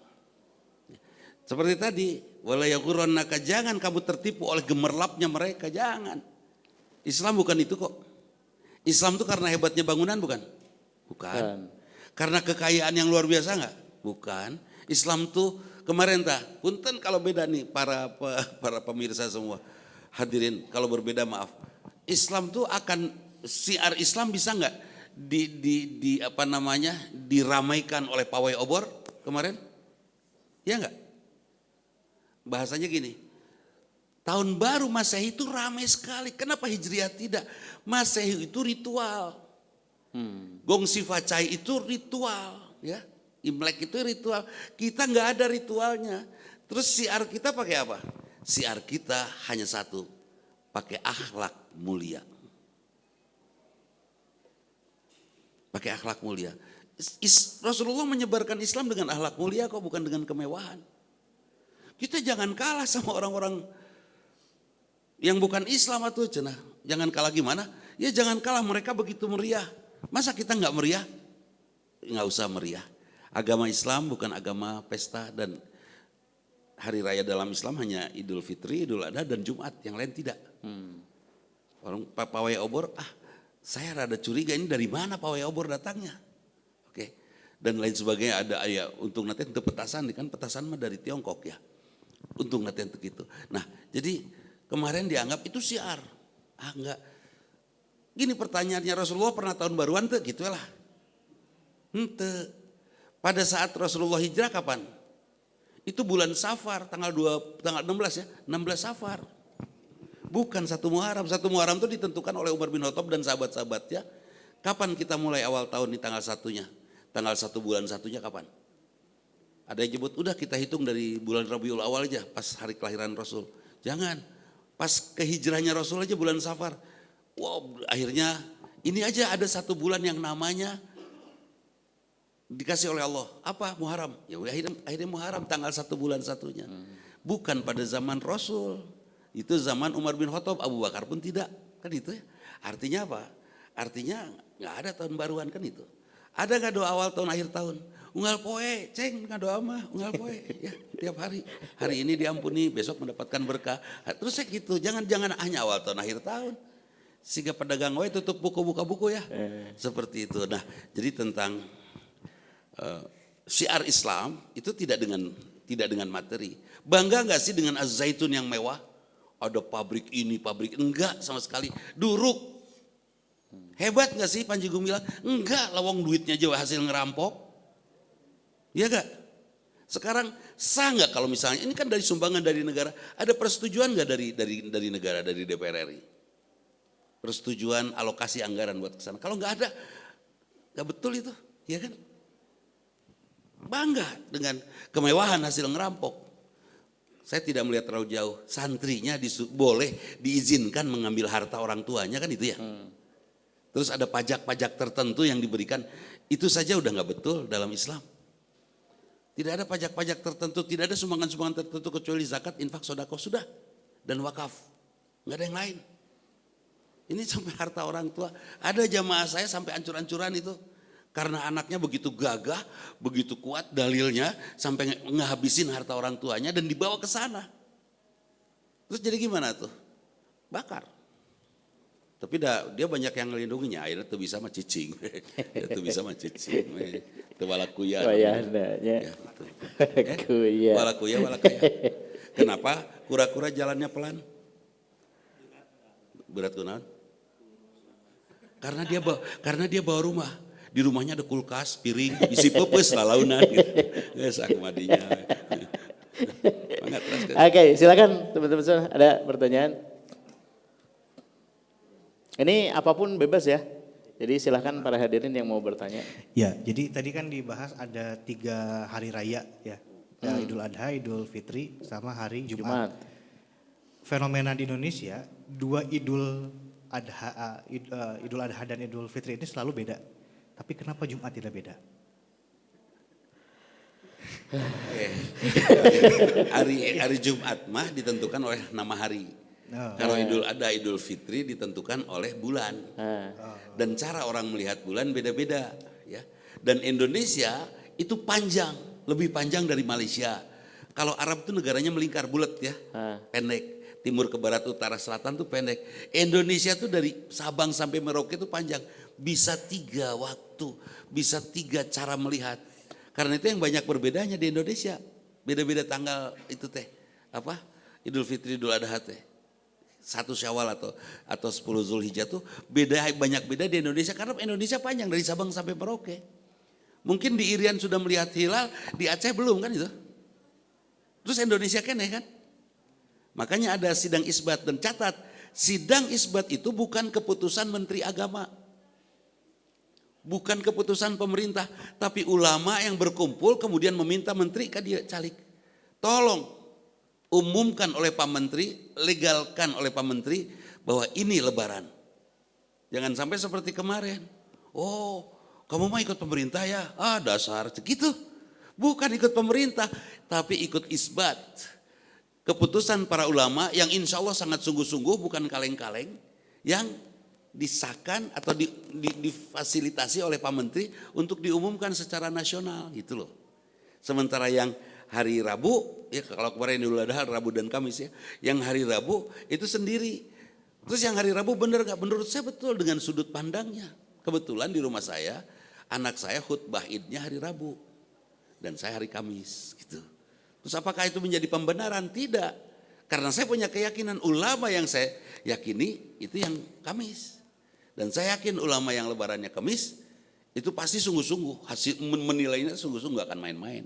Seperti tadi, wala yaghurrannaka, jangan kamu tertipu oleh gemerlapnya mereka, jangan. Islam bukan itu kok. Islam itu karena hebatnya bangunan bukan? Bukan. Karena kekayaan yang luar biasa enggak? Bukan. Islam tuh kemarin punten kalau beda nih para pemirsa semua. Hadirin, kalau berbeda maaf. Islam tuh akan siar Islam bisa enggak diramaikan oleh pawai obor kemarin? Ya enggak? Bahasanya gini, tahun baru Masehi itu ramai sekali. Kenapa Hijriah tidak? Masehi itu ritual. Gongsi Facai itu ritual, ya. Imlek itu ritual. Kita nggak ada ritualnya. Terus siar kita pakai apa? Siar kita hanya satu, pakai akhlak mulia. Pakai akhlak mulia. Rasulullah menyebarkan Islam dengan akhlak mulia kok, bukan dengan kemewahan. Kita jangan kalah sama orang-orang yang bukan Islam atau cenah. Jangan kalah gimana? Ya jangan kalah, mereka begitu meriah. Masa kita nggak meriah? Nggak usah meriah. Agama Islam bukan agama pesta, dan hari raya dalam Islam hanya Idul Fitri, Idul Adha dan Jumat, yang lain tidak. Orang pawai obor, saya rada curiga ini dari mana pawai obor datangnya. Oke. Dan lain sebagainya, ada ya untuk nanti untuk petasan, kan petasan mah dari Tiongkok ya. Untuk nanti untuk itu. Nah, jadi kemarin dianggap itu siar. Enggak. Gini pertanyaannya, Rasulullah pernah tahun baruan tuh gitu lah. Henteu. Pada saat Rasulullah hijrah kapan? Itu bulan Safar, tanggal 16 ya, 16 Safar. Bukan 1 Muharram. 1 Muharram itu ditentukan oleh Umar bin Khattab dan sahabat-sahabatnya. Kapan kita mulai awal tahun di tanggal 1-nya? Tanggal 1 bulan 1-nya kapan? Ada yang nyebut, udah kita hitung dari bulan Rabiul Awal aja, pas hari kelahiran Rasul. Jangan, pas kehijrahnya Rasul aja bulan Safar. Wow, akhirnya ini aja ada 1 bulan yang namanya dikasih oleh Allah. Apa? Muharram. Ya udah akhirnya Muharram tanggal 1 bulan 1-nya. Bukan pada zaman Rasul. Itu zaman Umar bin Khattab, Abu Bakar pun tidak. Kan itu ya. Artinya apa? Artinya nggak ada tahun baruan kan itu. Ada nggak doa awal tahun akhir tahun? Unggal poe, ceng nggak doa mah, unggal poe ya tiap hari. Hari ini diampuni, besok mendapatkan berkah. Terus saya gitu, jangan hanya awal tahun akhir tahun. Sehingga pedagang wae tutup buka buku ya. Seperti itu. Nah, jadi tentang syiar Islam itu tidak dengan materi. Bangga nggak sih dengan Az-Zaitun yang mewah? Ada pabrik ini, pabrik enggak sama sekali. Duruk. Hebat nggak sih Panji Gumilang? Enggak, lawang duitnya aja hasil ngerampok. Iya gak? Sekarang sah nggak kalau misalnya ini kan dari sumbangan dari negara, ada persetujuan nggak dari negara, dari DPR RI? Persetujuan alokasi anggaran buat kesana. Kalau nggak ada, nggak betul itu, ya kan? Bangga dengan kemewahan hasil ngerampok. Saya tidak melihat terlalu jauh. Santrinya boleh diizinkan mengambil harta orang tuanya kan itu ya. Terus ada pajak-pajak tertentu yang diberikan. Itu saja udah nggak betul dalam Islam. Tidak ada pajak-pajak tertentu, tidak ada sumbangan-sumbangan tertentu kecuali zakat, infak, sedekah sudah, dan wakaf. Nggak ada yang lain. Ini sampai harta orang tua. Ada jamaah saya sampai ancur-ancuran itu. Karena anaknya begitu gagah, begitu kuat dalilnya, sampai ngehabisin harta orang tuanya dan dibawa ke sana. Terus jadi gimana tuh? Bakar. Tapi dia banyak yang ngelindunginya, akhirnya tuh bisa mah cicing. Tuh bisa mah cicing. Itu walakuya. Ya, gitu. Walakuya. Kenapa? Kura-kura jalannya pelan. Berat kunaon? Karena dia bawa rumah. Di rumahnya ada kulkas, piring, isi pepes, lalaunan gitu. Sakmadinya. Oke, silakan teman-teman ada pertanyaan? Ini apapun bebas ya. Jadi silahkan para hadirin yang mau bertanya. Ya, jadi tadi kan dibahas ada 3 hari raya ya. Ya, Idul Adha, Idul Fitri, sama hari Jumat. Fenomena di Indonesia, 2 Idul Adha dan Idul Fitri ini selalu beda. Tapi kenapa Jumat tidak beda? Hari Jumat mah ditentukan oleh nama hari. Kalau Idul Adha, Idul Fitri ditentukan oleh bulan. Dan cara orang melihat bulan beda-beda ya. Dan Indonesia itu panjang, lebih panjang dari Malaysia. Kalau Arab itu negaranya melingkar bulat ya, pendek. Timur ke barat, utara, selatan tuh pendek. Indonesia tuh dari Sabang sampai Merauke itu panjang. Bisa 3 waktu, bisa 3 cara melihat. Karena itu yang banyak berbedanya di Indonesia. Beda-beda tanggal itu teh. Apa? Idul Fitri, Idul Adha teh. 1 Syawal atau 10 Zulhijjah tuh banyak beda di Indonesia karena Indonesia panjang dari Sabang sampai Merauke. Mungkin di Irian sudah melihat hilal, di Aceh belum kan itu. Terus Indonesia kene kan? Makanya ada sidang isbat dan catat, sidang isbat itu bukan keputusan Menteri Agama. Bukan keputusan pemerintah, tapi ulama yang berkumpul kemudian meminta menteri kan dia calik. Tolong umumkan oleh Pak Menteri, legalkan oleh Pak Menteri bahwa ini lebaran. Jangan sampai seperti kemarin. Oh, kamu mau ikut pemerintah ya? Ah, dasar gitu. Bukan ikut pemerintah, tapi ikut isbat. Keputusan para ulama yang insya Allah sangat sungguh-sungguh, bukan kaleng-kaleng, yang disahkan atau difasilitasi oleh Pak Menteri untuk diumumkan secara nasional gitu loh. Sementara yang hari Rabu, ya kalau kemarin Idul Adha Rabu dan Kamis ya, yang hari Rabu itu sendiri. Terus yang hari Rabu benar gak? Menurut saya betul dengan sudut pandangnya. Kebetulan di rumah saya, anak saya khutbah idnya hari Rabu dan saya hari Kamis gitu. Terus apakah itu menjadi pembenaran? Tidak. Karena saya punya keyakinan ulama yang saya yakini itu yang Kamis. Dan saya yakin ulama yang lebarannya Kamis itu pasti sungguh-sungguh, hasil menilainya sungguh-sungguh gak akan main-main.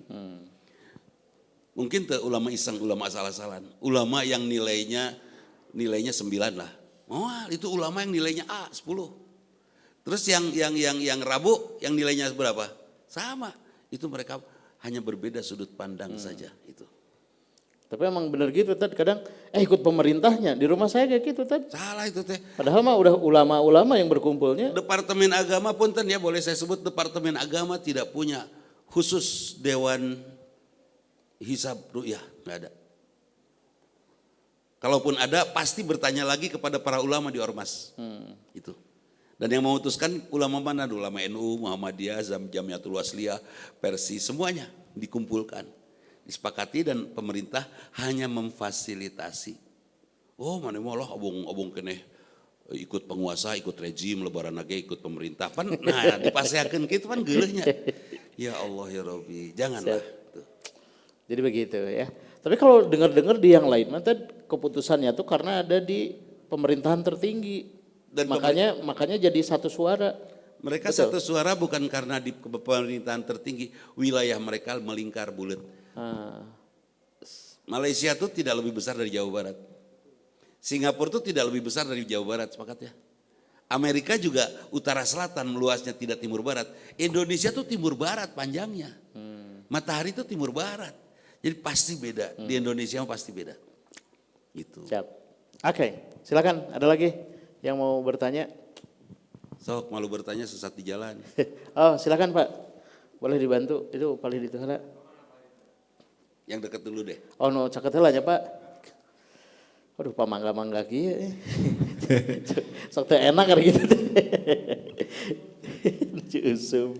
Mungkin ulama iseng, ulama asal-asalan. Ulama yang nilainya 9 lah. Oh, itu ulama yang nilainya A 10. Terus yang Rabu yang nilainya berapa? Sama. Itu mereka hanya berbeda sudut pandang saja itu. Tapi emang bener gitu Tad, kadang ikut pemerintahnya. Di rumah saya kayak gitu Tad. Salah itu teh. Padahal mah udah ulama-ulama yang berkumpulnya. Departemen Agama punten ya, boleh saya sebut Departemen Agama tidak punya khusus Dewan Hisab Ru'yah, nggak ada. Kalaupun ada pasti bertanya lagi kepada para ulama di Ormas. Itu. Dan yang memutuskan ulama mana? Ulama NU, Muhammadiyah, Jamiatul Wasliyah, Persi, semuanya dikumpulkan. Disepakati dan pemerintah hanya memfasilitasi. Oh mana mau lah obong kene ikut penguasa, ikut rejim, lebaran lagi ikut pemerintah. Nah dipasehakeun gitu kan geuleuhnya. Ya Allah ya Rabbi, janganlah. Jadi begitu ya. Tapi kalau dengar-dengar di yang lain, keputusannya tuh karena ada di pemerintahan tertinggi. Dan makanya jadi satu suara. Mereka betul. Satu suara bukan karena di pemerintahan tertinggi, wilayah mereka melingkar bulat. Malaysia itu tidak lebih besar dari Jawa Barat. Singapura itu tidak lebih besar dari Jawa Barat, sepakat ya. Amerika juga utara selatan luasnya, tidak timur barat. Indonesia tuh timur barat panjangnya. Matahari itu timur barat. Jadi pasti beda. Di Indonesia pasti beda. Gitu. Siap. Oke, silakan. Ada lagi yang mau bertanya? Sok malu bertanya sesat di jalan. Oh silakan Pak. Boleh dibantu. Itu paling dituhana. Yang dekat dulu deh. Oh no, caket heula nya Pak. Aduh pamangga-mangga kieu. Sok teh enak kan gitu. Usum.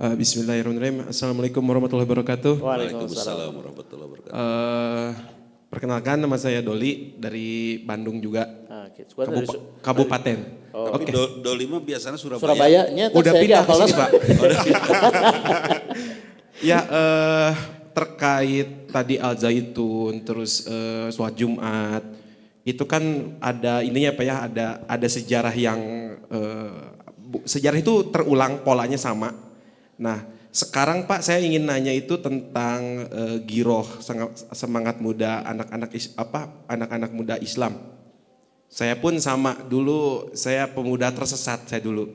Bismillahirrahmanirrahim. Assalamualaikum warahmatullahi wabarakatuh. Waalaikumsalam warahmatullahi wabarakatuh. Perkenalkan nama saya Doli dari Bandung juga. Kabupaten. Oh. Tapi Doli mah biasanya Surabaya. Surabayanya udah pindah ke sini Pak. Ya terkait tadi Al Zaitun terus sholat Jumat itu kan ada ininya Pak ya, ada sejarah yang sejarah itu terulang polanya sama. Nah sekarang Pak saya ingin nanya itu tentang giroh semangat muda anak-anak muda Islam. Saya pun sama dulu, saya pemuda tersesat saya dulu.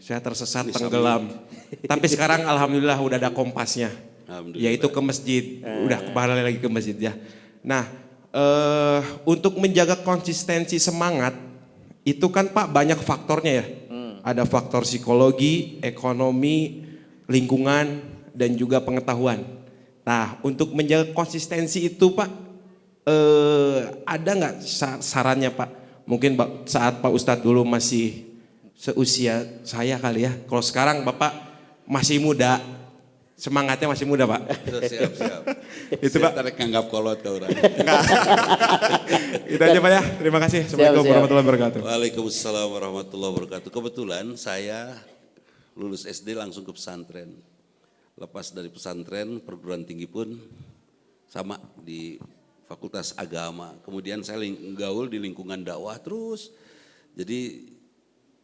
Saya tersesat tenggelam. Tapi sekarang alhamdulillah udah ada kompasnya. Yaitu ke masjid. Udah kembali lagi ke masjid ya. Nah, untuk menjaga konsistensi semangat itu kan Pak banyak faktornya ya. Ada faktor psikologi, ekonomi, lingkungan, dan juga pengetahuan. Nah, untuk menjaga konsistensi itu Pak, ada nggak sarannya Pak? Mungkin saat Pak Ustadz dulu masih seusia saya kali ya. Kalau sekarang Bapak masih muda, semangatnya masih muda Pak. Siap. Itu Pak. Tarik nganggap kolot ke orang. Itu aja Pak ya. Terima kasih. Assalamualaikum warahmatullahi wabarakatuh. Waalaikumsalam warahmatullahi wabarakatuh. Kebetulan saya lulus SD langsung ke pesantren. Lepas dari pesantren, perguruan tinggi pun sama di Fakultas Agama. Kemudian saya gaul di lingkungan dakwah terus. Jadi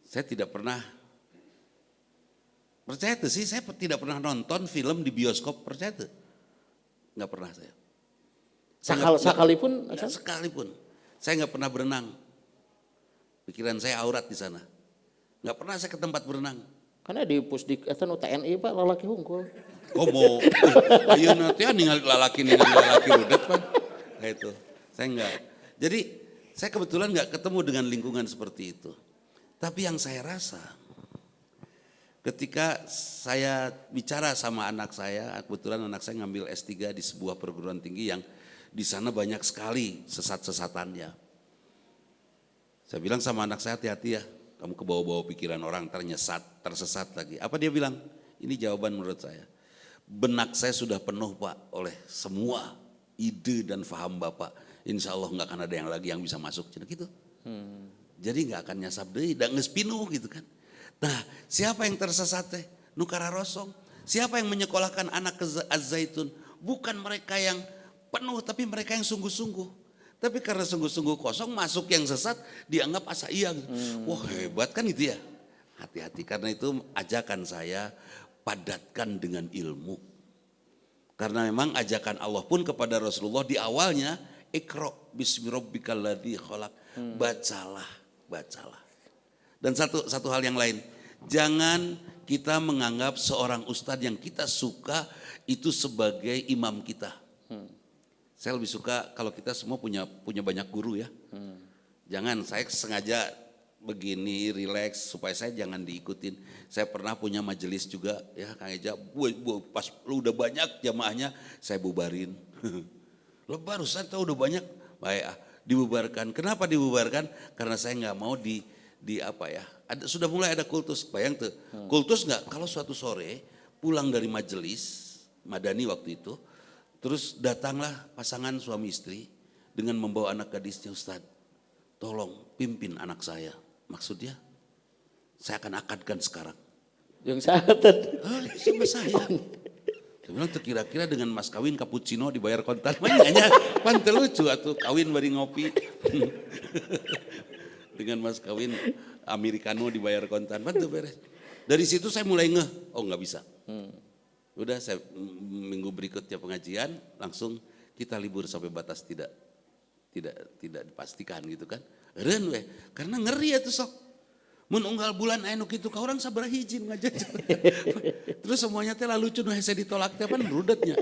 saya tidak pernah, percaya tuh sih, saya tidak pernah nonton film di bioskop, percaya tuh? Nggak pernah saya. Sekalipun? Sekalipun. Saya nggak pernah berenang. Pikiran saya aurat di sana. Nggak pernah saya ke tempat berenang. Karena di Pusdik eta nu TNI Pak lalaki hungkul. Komo, ayo nanti ningali lalaki udah Pak. Nah itu, saya enggak. Jadi saya kebetulan enggak ketemu dengan lingkungan seperti itu. Tapi yang saya rasa, ketika saya bicara sama anak saya, kebetulan anak saya ngambil S3 di sebuah perguruan tinggi yang di sana banyak sekali sesat-sesatannya. Saya bilang sama anak saya, hati-hati ya, kamu kebawa-bawa pikiran orang, tersesat lagi. Apa dia bilang? Ini jawaban menurut saya. Benak saya sudah penuh Pak oleh semua ide dan faham Bapak. Insya Allah nggak akan ada yang lagi yang bisa masuk. Gitu. Jadi nggak akan nyasap deh, dan ngespinuh gitu kan. Nah siapa yang tersesat teh? Nukara rosong. Siapa yang menyekolahkan anak ke Az-Zaitun? Bukan mereka yang penuh, tapi mereka yang sungguh-sungguh. Tapi karena sungguh-sungguh kosong, masuk yang sesat dianggap asa iya. Gitu. Wah hebat kan itu ya. Hati-hati, karena itu ajakan saya, padatkan dengan ilmu. Karena memang ajakan Allah pun kepada Rasulullah di awalnya, Iqra bismi rabbikal ladzi khalaq. Bacalah. Dan satu hal yang lain, jangan kita menganggap seorang ustadz yang kita suka itu sebagai imam kita. Saya lebih suka kalau kita semua punya banyak guru ya. Jangan, saya sengaja begini rileks supaya saya jangan diikutin. Saya pernah punya majelis juga ya Kang Eja, pas lu udah banyak jamaahnya saya bubarin. Lo barusan tahu udah banyak, baik dibubarkan. Kenapa dibubarkan? Karena saya nggak mau di apa ya? Sudah mulai ada kultus, bayang tuh. Kultus nggak? Kalau suatu sore pulang dari majelis Madani waktu itu, terus datanglah pasangan suami istri dengan membawa anak gadisnya, Ustadz, tolong pimpin anak saya. Maksudnya, saya akan akadkan sekarang. Yang sahabat. Sama saya. Dia bilang kira-kira dengan mas kawin cappuccino dibayar kontan. Makanya pantel lucu atau kawin bari ngopi. Dengan mas kawin americano dibayar kontan. Pantel beres. Dari situ saya mulai oh nggak bisa. Udah saya minggu berikutnya pengajian langsung kita libur sampai batas tidak dipastikan gitu kan. Ren weh, karena ngeri ya tuh sok. Mun unggal bulan anu kitu ka urang sabaraha hiji ngajak. Terus semuanya teh lalu lucu nu hese ditolak teh pan rudetnya.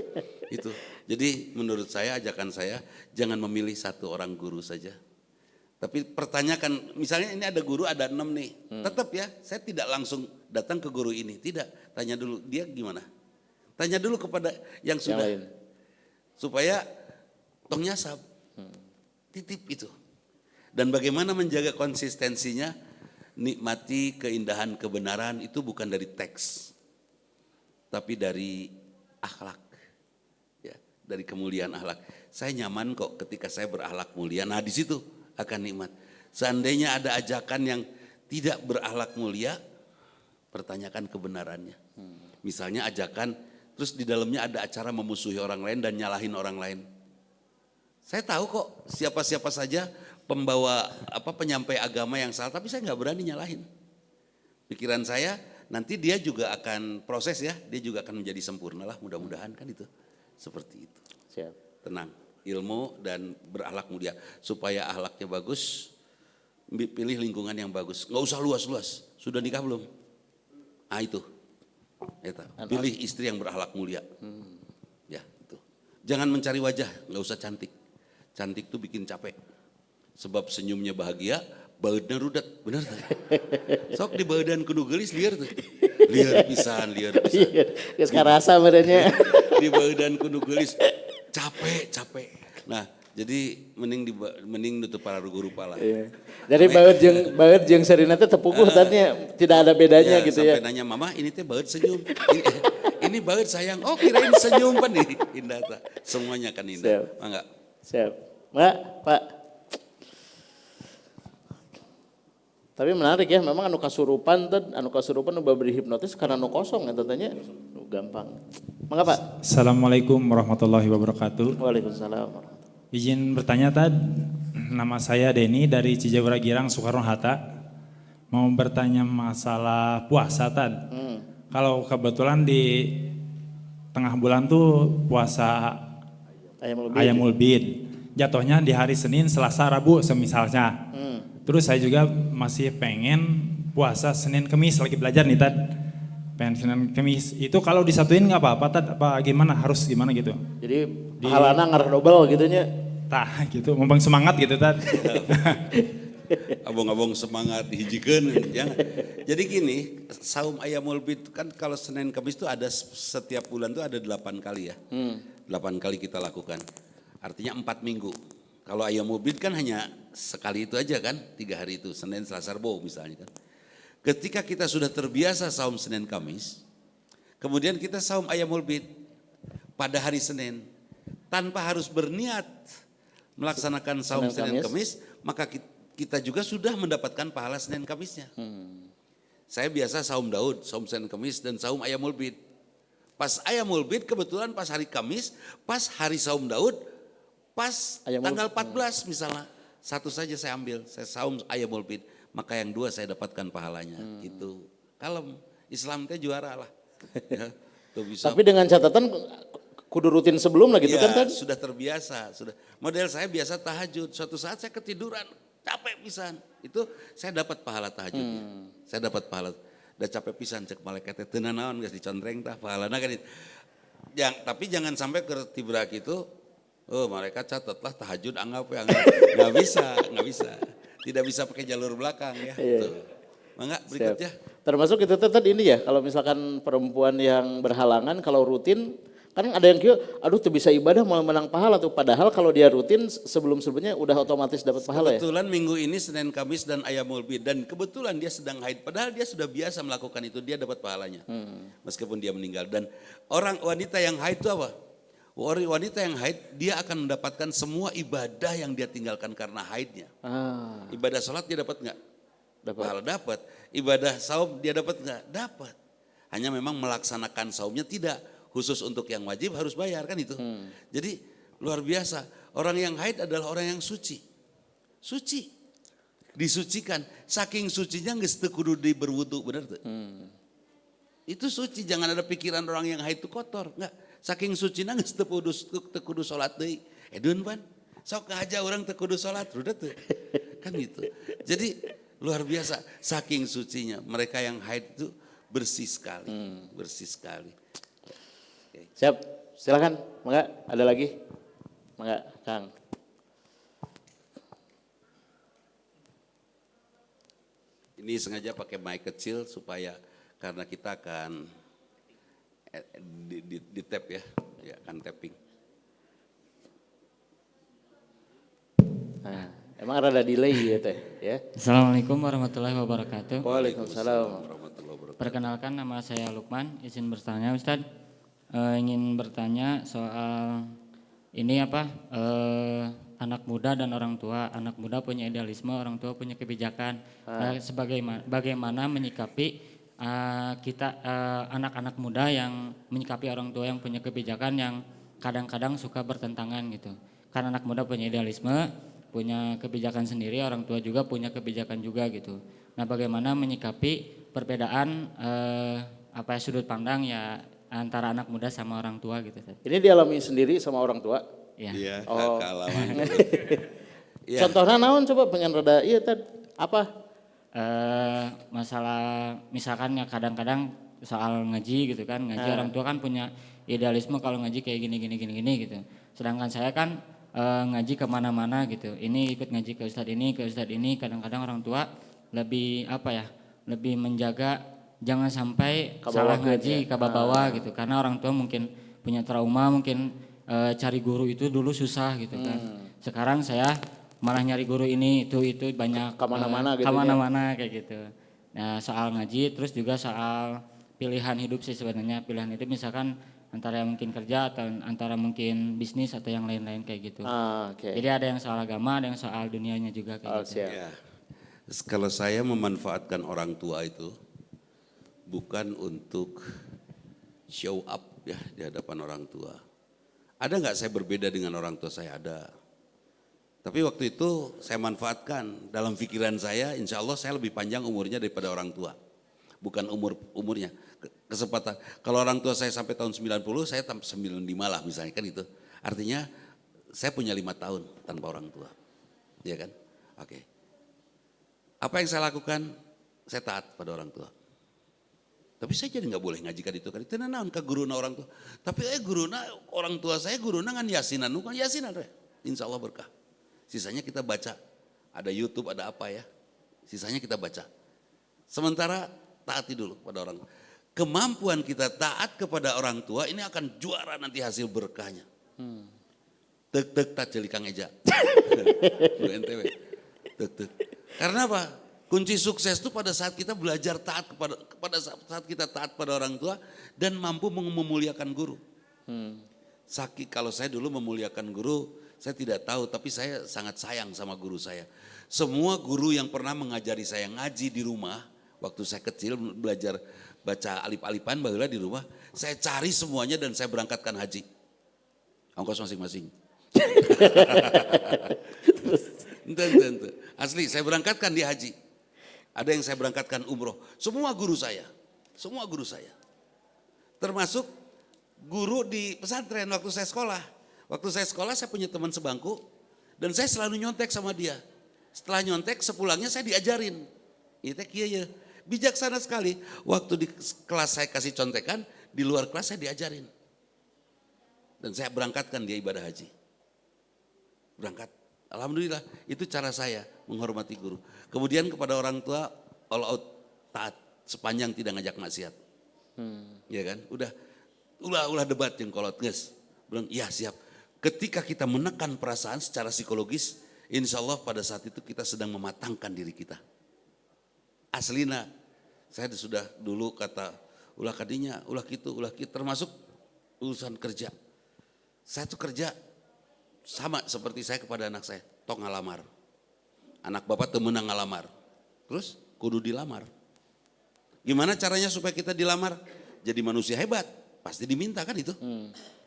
Itu. Jadi menurut saya ajakan saya jangan memilih satu orang guru saja. Tapi pertanyakan, misalnya ini ada guru ada 6 nih. Tetap ya, saya tidak langsung datang ke guru ini, tidak. Tanya dulu dia gimana? Tanya dulu kepada yang sudah. Yang lain. Supaya tong nyasab. Titip itu. Dan bagaimana menjaga konsistensinya, nikmati keindahan kebenaran itu bukan dari teks, tapi dari akhlak, ya, dari kemuliaan akhlak. Saya nyaman kok ketika saya berakhlak mulia, nah di situ akan nikmat. Seandainya ada ajakan yang tidak berakhlak mulia, pertanyakan kebenarannya. Misalnya ajakan, terus di dalamnya ada acara memusuhi orang lain dan nyalahin orang lain. Saya tahu kok siapa-siapa saja pembawa penyampai agama yang salah, tapi saya nggak berani nyalahin. Pikiran saya nanti dia juga akan proses ya, dia juga akan menjadi sempurna lah, mudah-mudahan kan itu. Seperti itu. Siap. Tenang, ilmu dan berakhlak mulia supaya akhlaknya bagus, pilih lingkungan yang bagus. Nggak usah luas-luas. Sudah nikah belum? Ah itu. Pilih istri yang berakhlak mulia. Ya itu. Jangan mencari wajah, nggak usah cantik. Cantik tuh bikin capek. Sebab senyumnya bahagia, baeudna rudet, bener tuh. Sok di baeudan kudu geulis lieur tuh. Lieur pisan. Geus karasa badannya. Di baeudan kudu geulis, capek. Nah, jadi mending nutup para rupa lah. Iya. Jadi baeud jeung sarina teh tepuguh tadinya tidak ada bedanya gitu ya. Sampai nanya mama ini teh baeud senyum. Ini baeud sayang. Oh kirain senyum pan nih. Indah ta. Semuanya kan indah. Mangga. Siap. Mbak, Pak. Tapi menarik ya, memang anu kasurupan nu beri hipnotis karena anu kosong eta teh nya. Gampang. Mangga Pak. Assalamualaikum warahmatullahi wabarakatuh. Waalaikumsalam. Izin bertanya Tad, nama saya Denny dari Cijawara Girang, Soekarno-Hatta. Mau bertanya masalah puasa Tad. Kalau kebetulan di tengah bulan tuh puasa Ayamul Bid. Jatuhnya di hari Senin, Selasa, Rabu semisalnya. Terus saya juga masih pengen puasa Senin Kemis, lagi belajar nih Tad. Pengen Senin Kemis, itu kalau disatuin nggak apa-apa Tad, apa gimana, harus gimana gitu? Jadi pahalana ngarah double gitu nya. Tah gitu, mumpung semangat gitu Tad. Abong-abong semangat hijikeun ya. Jadi gini, saum Ayamul Bid kan kalau Senin Kamis itu ada setiap bulan tuh ada 8 kali ya. 8 kali kita lakukan. Artinya 4 minggu. Kalau Ayamul Bid kan hanya sekali itu aja kan, 3 hari itu, Senin, Selasa, Rabu misalnya kan. Ketika kita sudah terbiasa saum Senin Kamis, kemudian kita saum Ayamul Bid pada hari Senin, tanpa harus berniat melaksanakan saum Senin Kamis, maka kita juga sudah mendapatkan pahala Senin Kamisnya. Saya biasa saum Daud, saum Senin Kamis dan saum Ayamul Bid. Pas Ayamul Bid kebetulan pas hari Kamis, pas hari saum Daud, pas tanggal 14 misalnya. Satu saja saya ambil, saya saum Ayamul Bid, maka yang 2 saya dapatkan pahalanya. Gitu. Kalem, Islam teh juara lah. Ya, tuh bisa. Tapi dengan catatan kudu rutin sebelum lah gitu ya, kan Tad? Sudah terbiasa, sudah. Model saya biasa tahajud, suatu saat saya ketiduran, capek pisan. Itu saya dapat pahala tahajudnya. Saya dapat pahala. Udah capek pisan cek malaikat teh teu naon geus dicontreng tah pahalana kan. Tapi jangan sampai ke tibrak itu, oh malaikat catatlah tahajud anggap. Nggak bisa. Tidak bisa pakai jalur belakang ya. Gitu. Mangga berikutnya. Termasuk itu tadi ini ya, kalau misalkan perempuan yang berhalangan kalau rutin, kan ada yang kira, aduh tuh bisa ibadah mau menang pahala tuh. Padahal kalau dia rutin sebelum-sebelumnya udah otomatis dapat pahala ya. Kebetulan minggu ini Senin Kamis dan Ayamul Bid dan kebetulan dia sedang haid. Padahal dia sudah biasa melakukan itu, dia dapat pahalanya. Meskipun dia meninggal. Dan orang wanita yang haid itu apa? Wanita yang haid dia akan mendapatkan semua ibadah yang dia tinggalkan karena haidnya. Ibadah sholat dia dapat nggak? Pahala dapat. Ibadah saum dia dapat nggak? Dapat. Hanya memang melaksanakan saumnya tidak. Khusus untuk yang wajib harus bayar kan itu. Jadi luar biasa. Orang yang haid adalah orang yang suci. Suci. Disucikan. Saking sucinya geus teu kudu berwudu, bener tuh. Itu suci, jangan ada pikiran orang yang haid itu kotor. Enggak. Saking sucina geus teu kudu salat deui. Edun pan. Sok aja orang teu kudu salat, rudet tuh. Kan gitu. Jadi luar biasa. Saking sucinya mereka yang haid itu bersih sekali. Bersih sekali. Siap, silakan. Mangga, ada lagi? Mangga, Kang. Ini sengaja pakai mic kecil supaya karena kita akan di tap ya, akan tapping. Nah, emang ada delay ya teh ya. Assalamualaikum warahmatullahi wabarakatuh. Waalaikumsalam. Perkenalkan nama saya Lukman, izin bertanya Ustadz. Ingin bertanya soal ini anak muda dan orang tua. Anak muda punya idealisme, orang tua punya kebijakan. Bagaimana menyikapi anak-anak muda yang menyikapi orang tua yang punya kebijakan yang kadang-kadang suka bertentangan gitu. Karena anak muda punya idealisme, punya kebijakan sendiri, orang tua juga punya kebijakan juga gitu. Nah, bagaimana menyikapi perbedaan sudut pandang ya antara anak muda sama orang tua gitu. Ini dialami sendiri sama orang tua? Iya. Iya, Oh. kealaman. Contohnya naon coba pengen rada iya Tad. Apa? Masalah misalkan ya kadang-kadang soal ngaji gitu kan, ngaji orang tua kan punya idealisme kalau ngaji kayak gini gitu. Sedangkan saya kan ngaji kemana-mana gitu, ini ikut ngaji ke ustadz ini, kadang-kadang orang tua lebih apa ya, lebih menjaga jangan sampai salah ngaji ke bawah gitu, karena orang tua mungkin punya trauma, mungkin cari guru itu dulu susah gitu kan. Sekarang saya malah nyari guru ini itu banyak Kemana-mana gitu kemana-mana kayak gitu. Nah soal ngaji terus juga soal pilihan hidup sih sebenarnya, pilihan hidup misalkan antara yang mungkin kerja atau antara mungkin bisnis atau yang lain-lain kayak gitu. Oke. Jadi ada yang soal agama, ada yang soal dunianya juga kayak gitu. Siap. Ya. Kalau saya memanfaatkan orang tua itu bukan untuk show up ya di hadapan orang tua. Ada nggak saya berbeda dengan orang tua saya? Ada. Tapi waktu itu saya manfaatkan dalam pikiran saya, insya Allah saya lebih panjang umurnya daripada orang tua. Bukan umurnya, kesempatan. Kalau orang tua saya sampai tahun 90, saya sampai 95 lah misalnya kan itu. Artinya saya punya 5 tahun tanpa orang tua. Iya kan? Oke. Apa yang saya lakukan? Saya taat pada orang tua. Tapi saya jadi nggak boleh ngajikan itu kan. Itu naon ke guruna orang tua. Tapi guruna orang tua saya guruna kan yasinan, bukan yasinan. Insya Allah berkah. Sisanya kita baca. Ada YouTube, ada apa ya. Sisanya kita baca. Sementara taati dulu pada orang tua. Kemampuan kita taat kepada orang tua ini akan juara nanti hasil berkahnya. Tek tak jeli Kang Eja. Lu NTW. Tek. Karena apa? Kunci sukses itu pada saat kita belajar taat kepada saat kita taat pada orang tua dan mampu memuliakan guru. Kalau saya dulu memuliakan guru, saya tidak tahu, tapi saya sangat sayang sama guru saya. Semua guru yang pernah mengajari saya ngaji di rumah, waktu saya kecil belajar baca alif-alifan barulah di rumah, saya cari semuanya dan saya berangkatkan haji. Ongkos masing-masing. Tentu. Asli saya berangkatkan di haji. Ada yang saya berangkatkan umroh. Semua guru saya. Termasuk guru di pesantren waktu saya sekolah. Waktu saya sekolah saya punya teman sebangku dan saya selalu nyontek sama dia. Setelah nyontek sepulangnya saya diajarin. Itu kieu ya. Bijaksana sekali. Waktu di kelas saya kasih contekan, di luar kelas saya diajarin. Dan saya berangkatkan dia ibadah haji. Berangkat. Alhamdulillah itu cara saya menghormati guru. Kemudian kepada orang tua all out taat sepanjang tidak ngajak maksiat. Ya kan? Ulah debat yang kolot guys. Bilang iya siap. Ketika kita menekan perasaan secara psikologis, insya Allah pada saat itu kita sedang mematangkan diri kita. Aslina, saya sudah dulu kata ulah kadinya, ulah gitu, termasuk urusan kerja. Saya tuh kerja sama seperti saya kepada anak saya, tok ngalamar. Anak bapak temenang ngalamar, terus kudu dilamar. Gimana caranya supaya kita dilamar? Jadi manusia hebat, pasti diminta kan itu.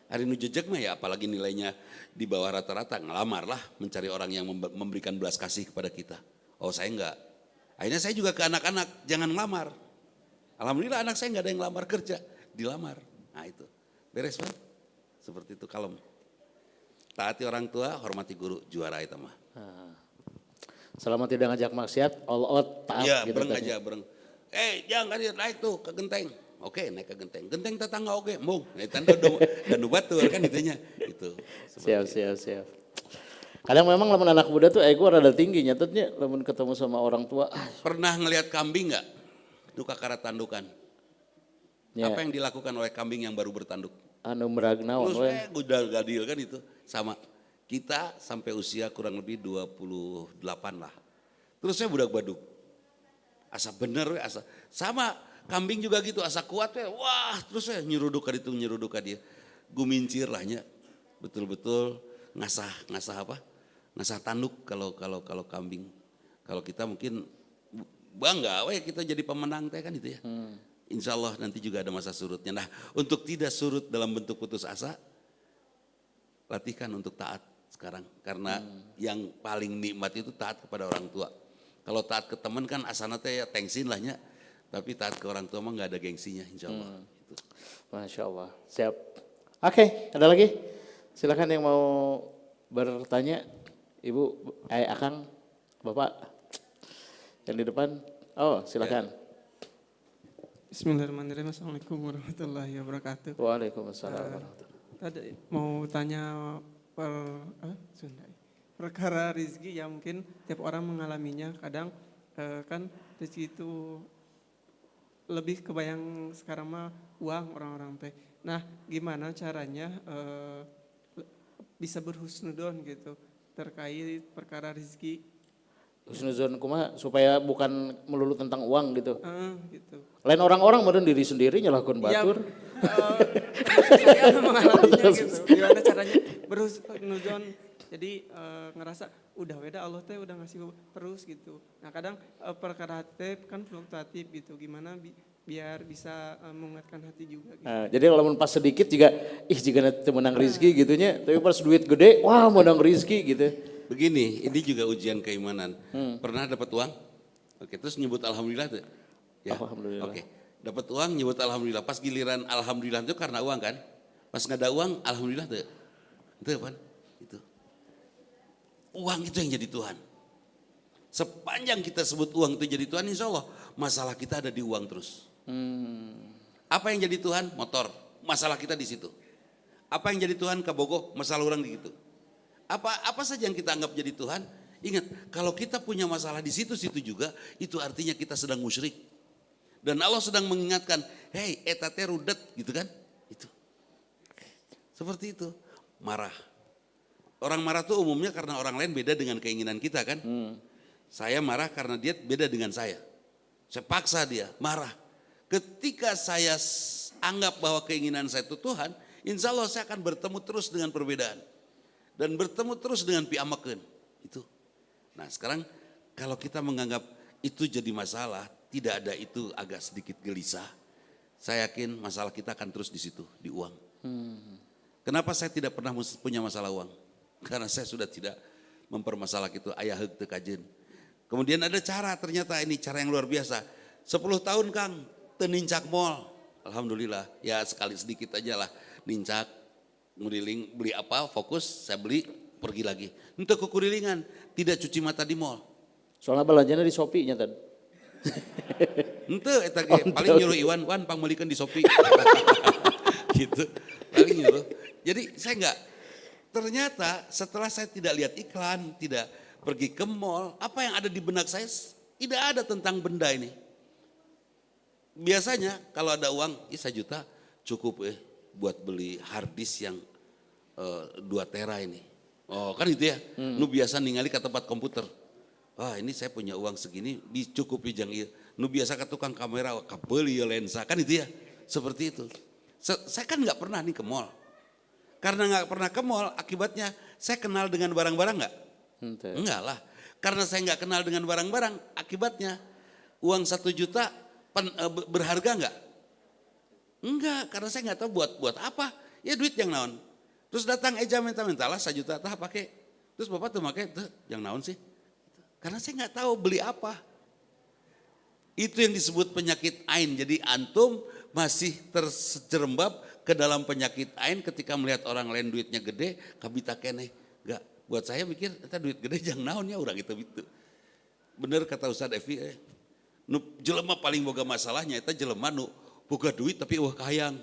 Hari nu jejak mah ya apalagi nilainya di bawah rata-rata, ngelamar lah mencari orang yang memberikan belas kasih kepada kita. Oh saya enggak. Akhirnya saya juga ke anak-anak, jangan ngelamar. Alhamdulillah anak saya enggak ada yang ngelamar kerja, dilamar. Nah itu, beres Pak. Seperti itu kalem. Taati orang tua, hormati guru, juara itu mah. Selama tidak ngajak maksiat, all out taat Ya, gitu. bereng aja, bereng. Jangan naik tuh ke genteng. Oke, naik ke genteng. Genteng tetangga oke, mung. Dan batur kan itunya. Itu. Siap. Kadang memang lamun anak muda tuh ego rada tinggi nyatanya lamun ketemu sama orang tua. Pernah ngelihat kambing nggak? Duka karat tandukan. Ya. Apa yang dilakukan oleh kambing yang baru bertanduk? Anu meragnawan Terus we. udah gadil kan itu. Sama kita sampai usia kurang lebih 28 lah. Terus saya budak baduk. Asa bener we, asa. Sama kambing juga gitu, asa kuat we. Wah terus saya nyeruduk ka ditu, nyeruduk ka dia. Gumincir lahnya. Betul-betul ngasah apa? Ngasah tanduk kalau kambing. Kalau kita mungkin bangga we kita jadi pemenang teh kan itu ya. Insya Allah nanti juga ada masa surutnya. Nah untuk tidak surut dalam bentuk putus asa, latihkan untuk taat sekarang. Karena yang paling nikmat itu taat kepada orang tua. Kalau taat ke teman kan asana teh ya tengsin lahnya. Tapi taat ke orang tua mah gak ada gengsinya insya Allah. Gitu. Masya Allah, siap. Oke, ada lagi? Silakan yang mau bertanya, Ibu, Akang, Bapak. Yang di depan, oh silakan. Bismillahirrahmanirrahim. Assalamualaikum warahmatullahi wabarakatuh. Waalaikumsalam warahmatullahi. Tadi mau tanya perkara rezeki yang mungkin tiap orang mengalaminya. Kadang kan rezeki itu lebih kebayang sekarang mah uang orang-orang teh. Nah, gimana caranya bisa berhusnudon gitu terkait perkara rezeki? Husnuzon kumaha supaya bukan melulu tentang uang gitu. Gitu. Lain orang-orang meureun diri sendiri nyalahkeun batur. Saya mengalaminya gitu. Gimana caranya berhusnuzon? Jadi ngerasa udah weda Allah teh udah ngasih terus gitu. Nah kadang perkara hati kan fluktuatif gitu. Gimana biar bisa menguatkan hati juga gitu. Nah, jadi kalau pas sedikit juga jika nanti menang rezeki gitunya, tapi pas duit gede wah menang rezeki gitu. Begini, ini juga ujian keimanan. Pernah dapat uang? Oke, terus nyebut alhamdulillah tuh. Ya. Alhamdulillah. Oke. Dapat uang nyebut alhamdulillah. Pas giliran alhamdulillah itu karena uang kan? Pas nggak ada uang alhamdulillah tuh. Itu apa? Itu. Uang itu yang jadi Tuhan. Sepanjang kita sebut uang itu jadi Tuhan, insya Allah masalah kita ada di uang terus. Apa yang jadi Tuhan? Motor. Masalah kita di situ. Apa yang jadi Tuhan? Kabogoh. Masalah orang di situ. Apa saja yang kita anggap jadi Tuhan, ingat kalau kita punya masalah di situ-situ juga, itu artinya kita sedang musyrik. Dan Allah sedang mengingatkan, hei eta teh rudet gitu kan? Itu. Seperti itu. Marah. Orang marah tuh umumnya karena orang lain beda dengan keinginan kita kan? Saya marah karena dia beda dengan saya. Saya paksa dia, marah. Ketika saya anggap bahwa keinginan saya itu Tuhan, insya Allah saya akan bertemu terus dengan perbedaan. Dan bertemu terus dengan piamakeun. Itu. Nah sekarang kalau kita menganggap itu jadi masalah, tidak ada itu agak sedikit gelisah. Saya yakin masalah kita akan terus di situ, di uang. Kenapa saya tidak pernah punya masalah uang? Karena saya sudah tidak mempermasalah itu, ayah heug teu kajeun. Kemudian ada cara, ternyata ini cara yang luar biasa. 10 tahun Kang, teu nincak mall. Alhamdulillah, ya sekali sedikit aja lah nincak. Nguriling beli apa, fokus, saya beli, pergi lagi. Untuk kekurilingan, tidak cuci mata di mall. Soalnya belanjanya di Shopee nya tadi. Ente, paling nyuruh Iwan, Wan pangmelikeun di Shopee. Gitu, paling nyuruh. Jadi saya enggak, ternyata setelah saya tidak lihat iklan, tidak pergi ke mall, apa yang ada di benak saya tidak ada tentang benda ini. Biasanya kalau ada uang, 1 juta cukup buat beli hard disk yang 2 tera ini. Oh kan itu ya, nu biasa ningali ke tempat komputer. Wah ini saya punya uang segini, dicukupi jang ieu. Nu biasa ke tukang kamera, kabeli lensa, kan itu ya. Seperti itu. Saya kan nggak pernah nih ke mall. Karena nggak pernah ke mall, akibatnya saya kenal dengan barang-barang nggak? Enggak lah. Karena saya nggak kenal dengan barang-barang, akibatnya uang 1 juta berharga nggak? Enggak, karena saya nggak tahu buat apa. Ya duit yang naon. Terus datang eja minta lah 1 juta tah pakai. Terus bapak tuh pakai tuh yang naon sih? Karena saya nggak tahu beli apa. Itu yang disebut penyakit ain. Jadi antum masih terjerembab ke dalam penyakit ain ketika melihat orang lain duitnya gede, kabita keneh. Enggak, buat saya mikir eta duit gede jang naon ya urang gitu. Bener kata Ustaz Evi, nu jelema paling boga masalahnya eta jelema nu boga duit tapi wah kayang.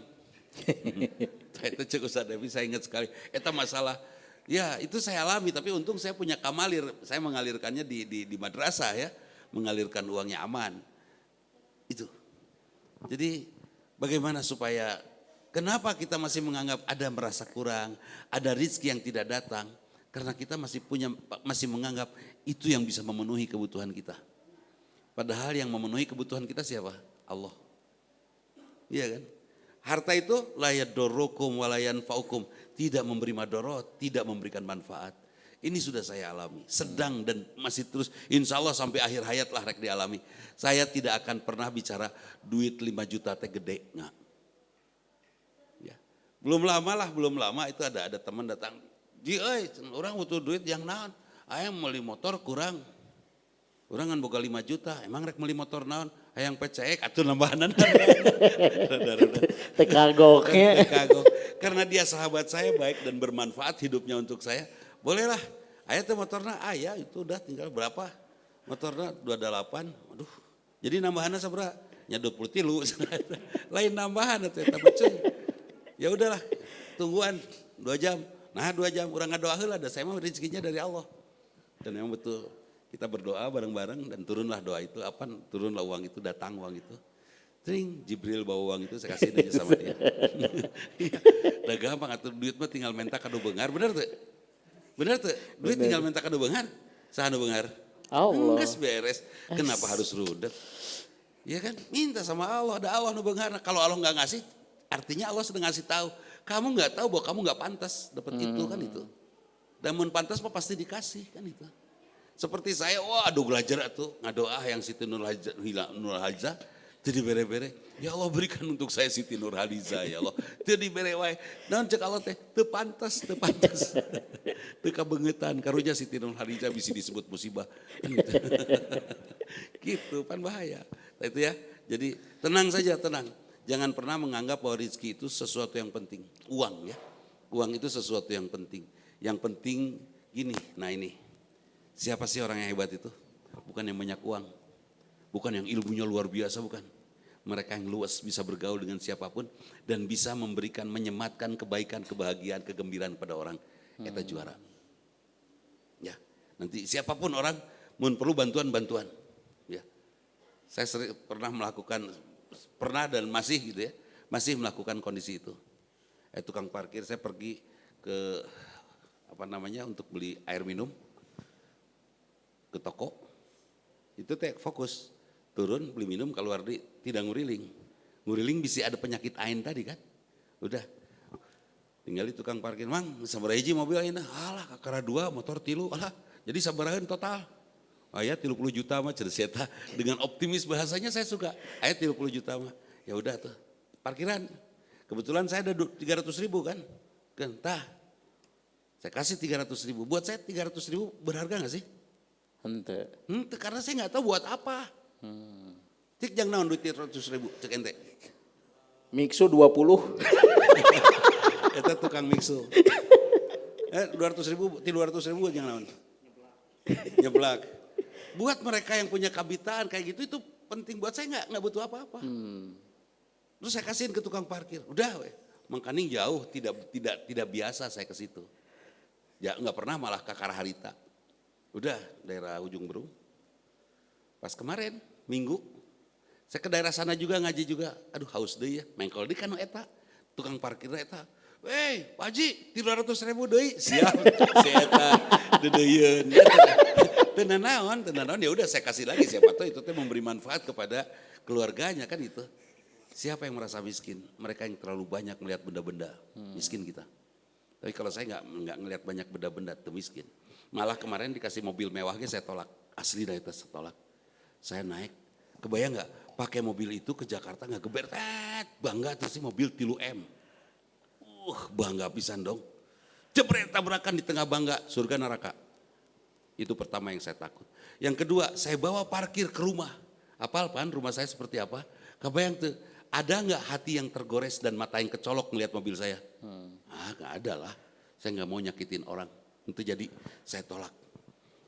Itu cek Ustaz Devi, saya ingat sekali. Eta masalah, ya itu saya alami tapi untung saya punya kamalir. Saya mengalirkannya di madrasah ya, mengalirkan uangnya aman. Itu. Jadi bagaimana supaya, kenapa kita masih menganggap ada merasa kurang, ada rezeki yang tidak datang? Karena kita masih menganggap itu yang bisa memenuhi kebutuhan kita. Padahal yang memenuhi kebutuhan kita siapa? Allah. Iya kan? Harta itu la yadurrukum wa la yanfa'ukum, tidak memberi madorot, tidak memberikan manfaat. Ini sudah saya alami, sedang dan masih terus, insya Allah sampai akhir hayat lah rek dialami. Saya tidak akan pernah bicara duit 5 juta teh gede, enggak. Ya. Belum lama itu ada teman datang, "Ji euy, orang butuh duit yang naon? Aya meuli motor kurang. Urang kan boga 5 juta, emang rek meuli motor naon? Hayang PCX atuh nambahanan." Tekagoknya. Karena dia sahabat saya baik dan bermanfaat hidupnya untuk saya. Bolehlah, aya teh motorna aya itu udah tinggal berapa? motornya 28, aduh. Jadi nambahannya sabra nya 23. Lain nambahan atuh eta beceung. Ya udahlah, tungguan 2 jam. Nah 2 jam urang ngadoa heula da saya mah rezekinya dari Allah. Dan memang betul kita berdoa bareng-bareng dan turunlah doa itu, turunlah uang itu, datang uang itu. Tring, Jibril bawa uang itu saya kasihin aja sama dia. Udah gampang atuh duit mah tinggal minta kado beungar, bener tuh? Bener tuh? Duit tinggal minta kado beungar. Saha nu beungar? Allah. Geus beres. Kenapa harus rudet? Ya kan? Minta sama Allah, ada Allah nu beungar. Kalau Allah enggak ngasih, artinya Allah sedang ngasih tahu. Kamu enggak tahu bahwa kamu enggak pantas dapat itu kan itu. Dan mun pantas mah pasti dikasih kan itu. Seperti saya, wah aduh belajar atuh ngadoa yang Siti Nurhaliza jadi bere-bere. Ya Allah berikan untuk saya Siti Nurhaliza ya Allah. Jadi bere wae. Naon cek Allah teh teu pantas, teu pantas. Teu kabeungetan karunya Siti Nurhaliza bisa disebut musibah. Kan gitu. Gitu kan bahaya. Nah, itu ya. Jadi tenang saja, tenang. Jangan pernah menganggap bahwa rezeki itu sesuatu yang penting. Uang ya. Uang itu sesuatu yang penting. Yang penting gini, nah ini. Siapa sih orang yang hebat itu? Bukan yang banyak uang. Bukan yang ilmunya luar biasa, bukan. Mereka yang luas bisa bergaul dengan siapapun dan bisa memberikan, menyematkan kebaikan, kebahagiaan, kegembiraan pada orang. Eta juara. Ya, nanti siapapun orang mun perlu bantuan. Ya. Saya pernah dan masih gitu ya, masih melakukan kondisi itu. Tukang parkir saya pergi ke untuk beli air minum ke toko. Itu teh fokus. Turun beli minum keluar tidak nguriling bisa ada penyakit ain tadi kan, udah tinggal di tukang parkir mang sabaraha hiji mobil ayeuna alah kakara 2 motor 3 alah jadi sabaraheun total aya 30 juta mah cenah eta dengan optimis bahasanya saya suka aya 30 juta mah ya udah tuh parkiran kebetulan saya ada 300.000 kan tah saya kasih 300.000 buat saya 300.000 berharga nggak sih? Henteu karena saya nggak tahu buat apa. Cik jang naon duit 300.000 cek ente. Mixu 20. Eta tukang mixu. 200.000 jang naon. Nyeblak. Buat mereka yang punya kabitaan kayak gitu itu penting buat saya nggak butuh apa-apa. Terus saya kasihin ke tukang parkir. Udah we. Mangkaning jauh tidak biasa saya ke situ. Ya nggak pernah malah ke Karaharita. Udah daerah Ujung Berung. Pas kemarin Minggu, saya ke daerah sana juga ngaji juga. Aduh haus deh ya, mengkol di kanu eta, tukang parkir eta. Wey, Pak Haji, 300.000 deui. Siap, si eta dedeyeun. Tenan naon ya udah saya kasih lagi siapa tahu itu teh memberi manfaat kepada keluarganya kan itu. Siapa yang merasa miskin? Mereka yang terlalu banyak melihat benda-benda, miskin kita. Tapi kalau saya nggak ngelihat banyak benda-benda itu miskin. Malah kemarin dikasih mobil mewahnya saya tolak, asli dah itu saya tolak. Saya naik, kebayang nggak pakai mobil itu ke Jakarta nggak geber, bangga terus sih mobil 3M. Bangga pisan dong. Jebret tabrakan di tengah bangga, surga neraka. Itu pertama yang saya takut. Yang kedua, saya bawa parkir ke rumah. Apal pan rumah saya seperti apa? Kebayang tuh, ada nggak hati yang tergores dan mata yang kecolok melihat mobil saya? Nggak ada lah. Saya nggak mau nyakitin orang. Itu jadi saya tolak.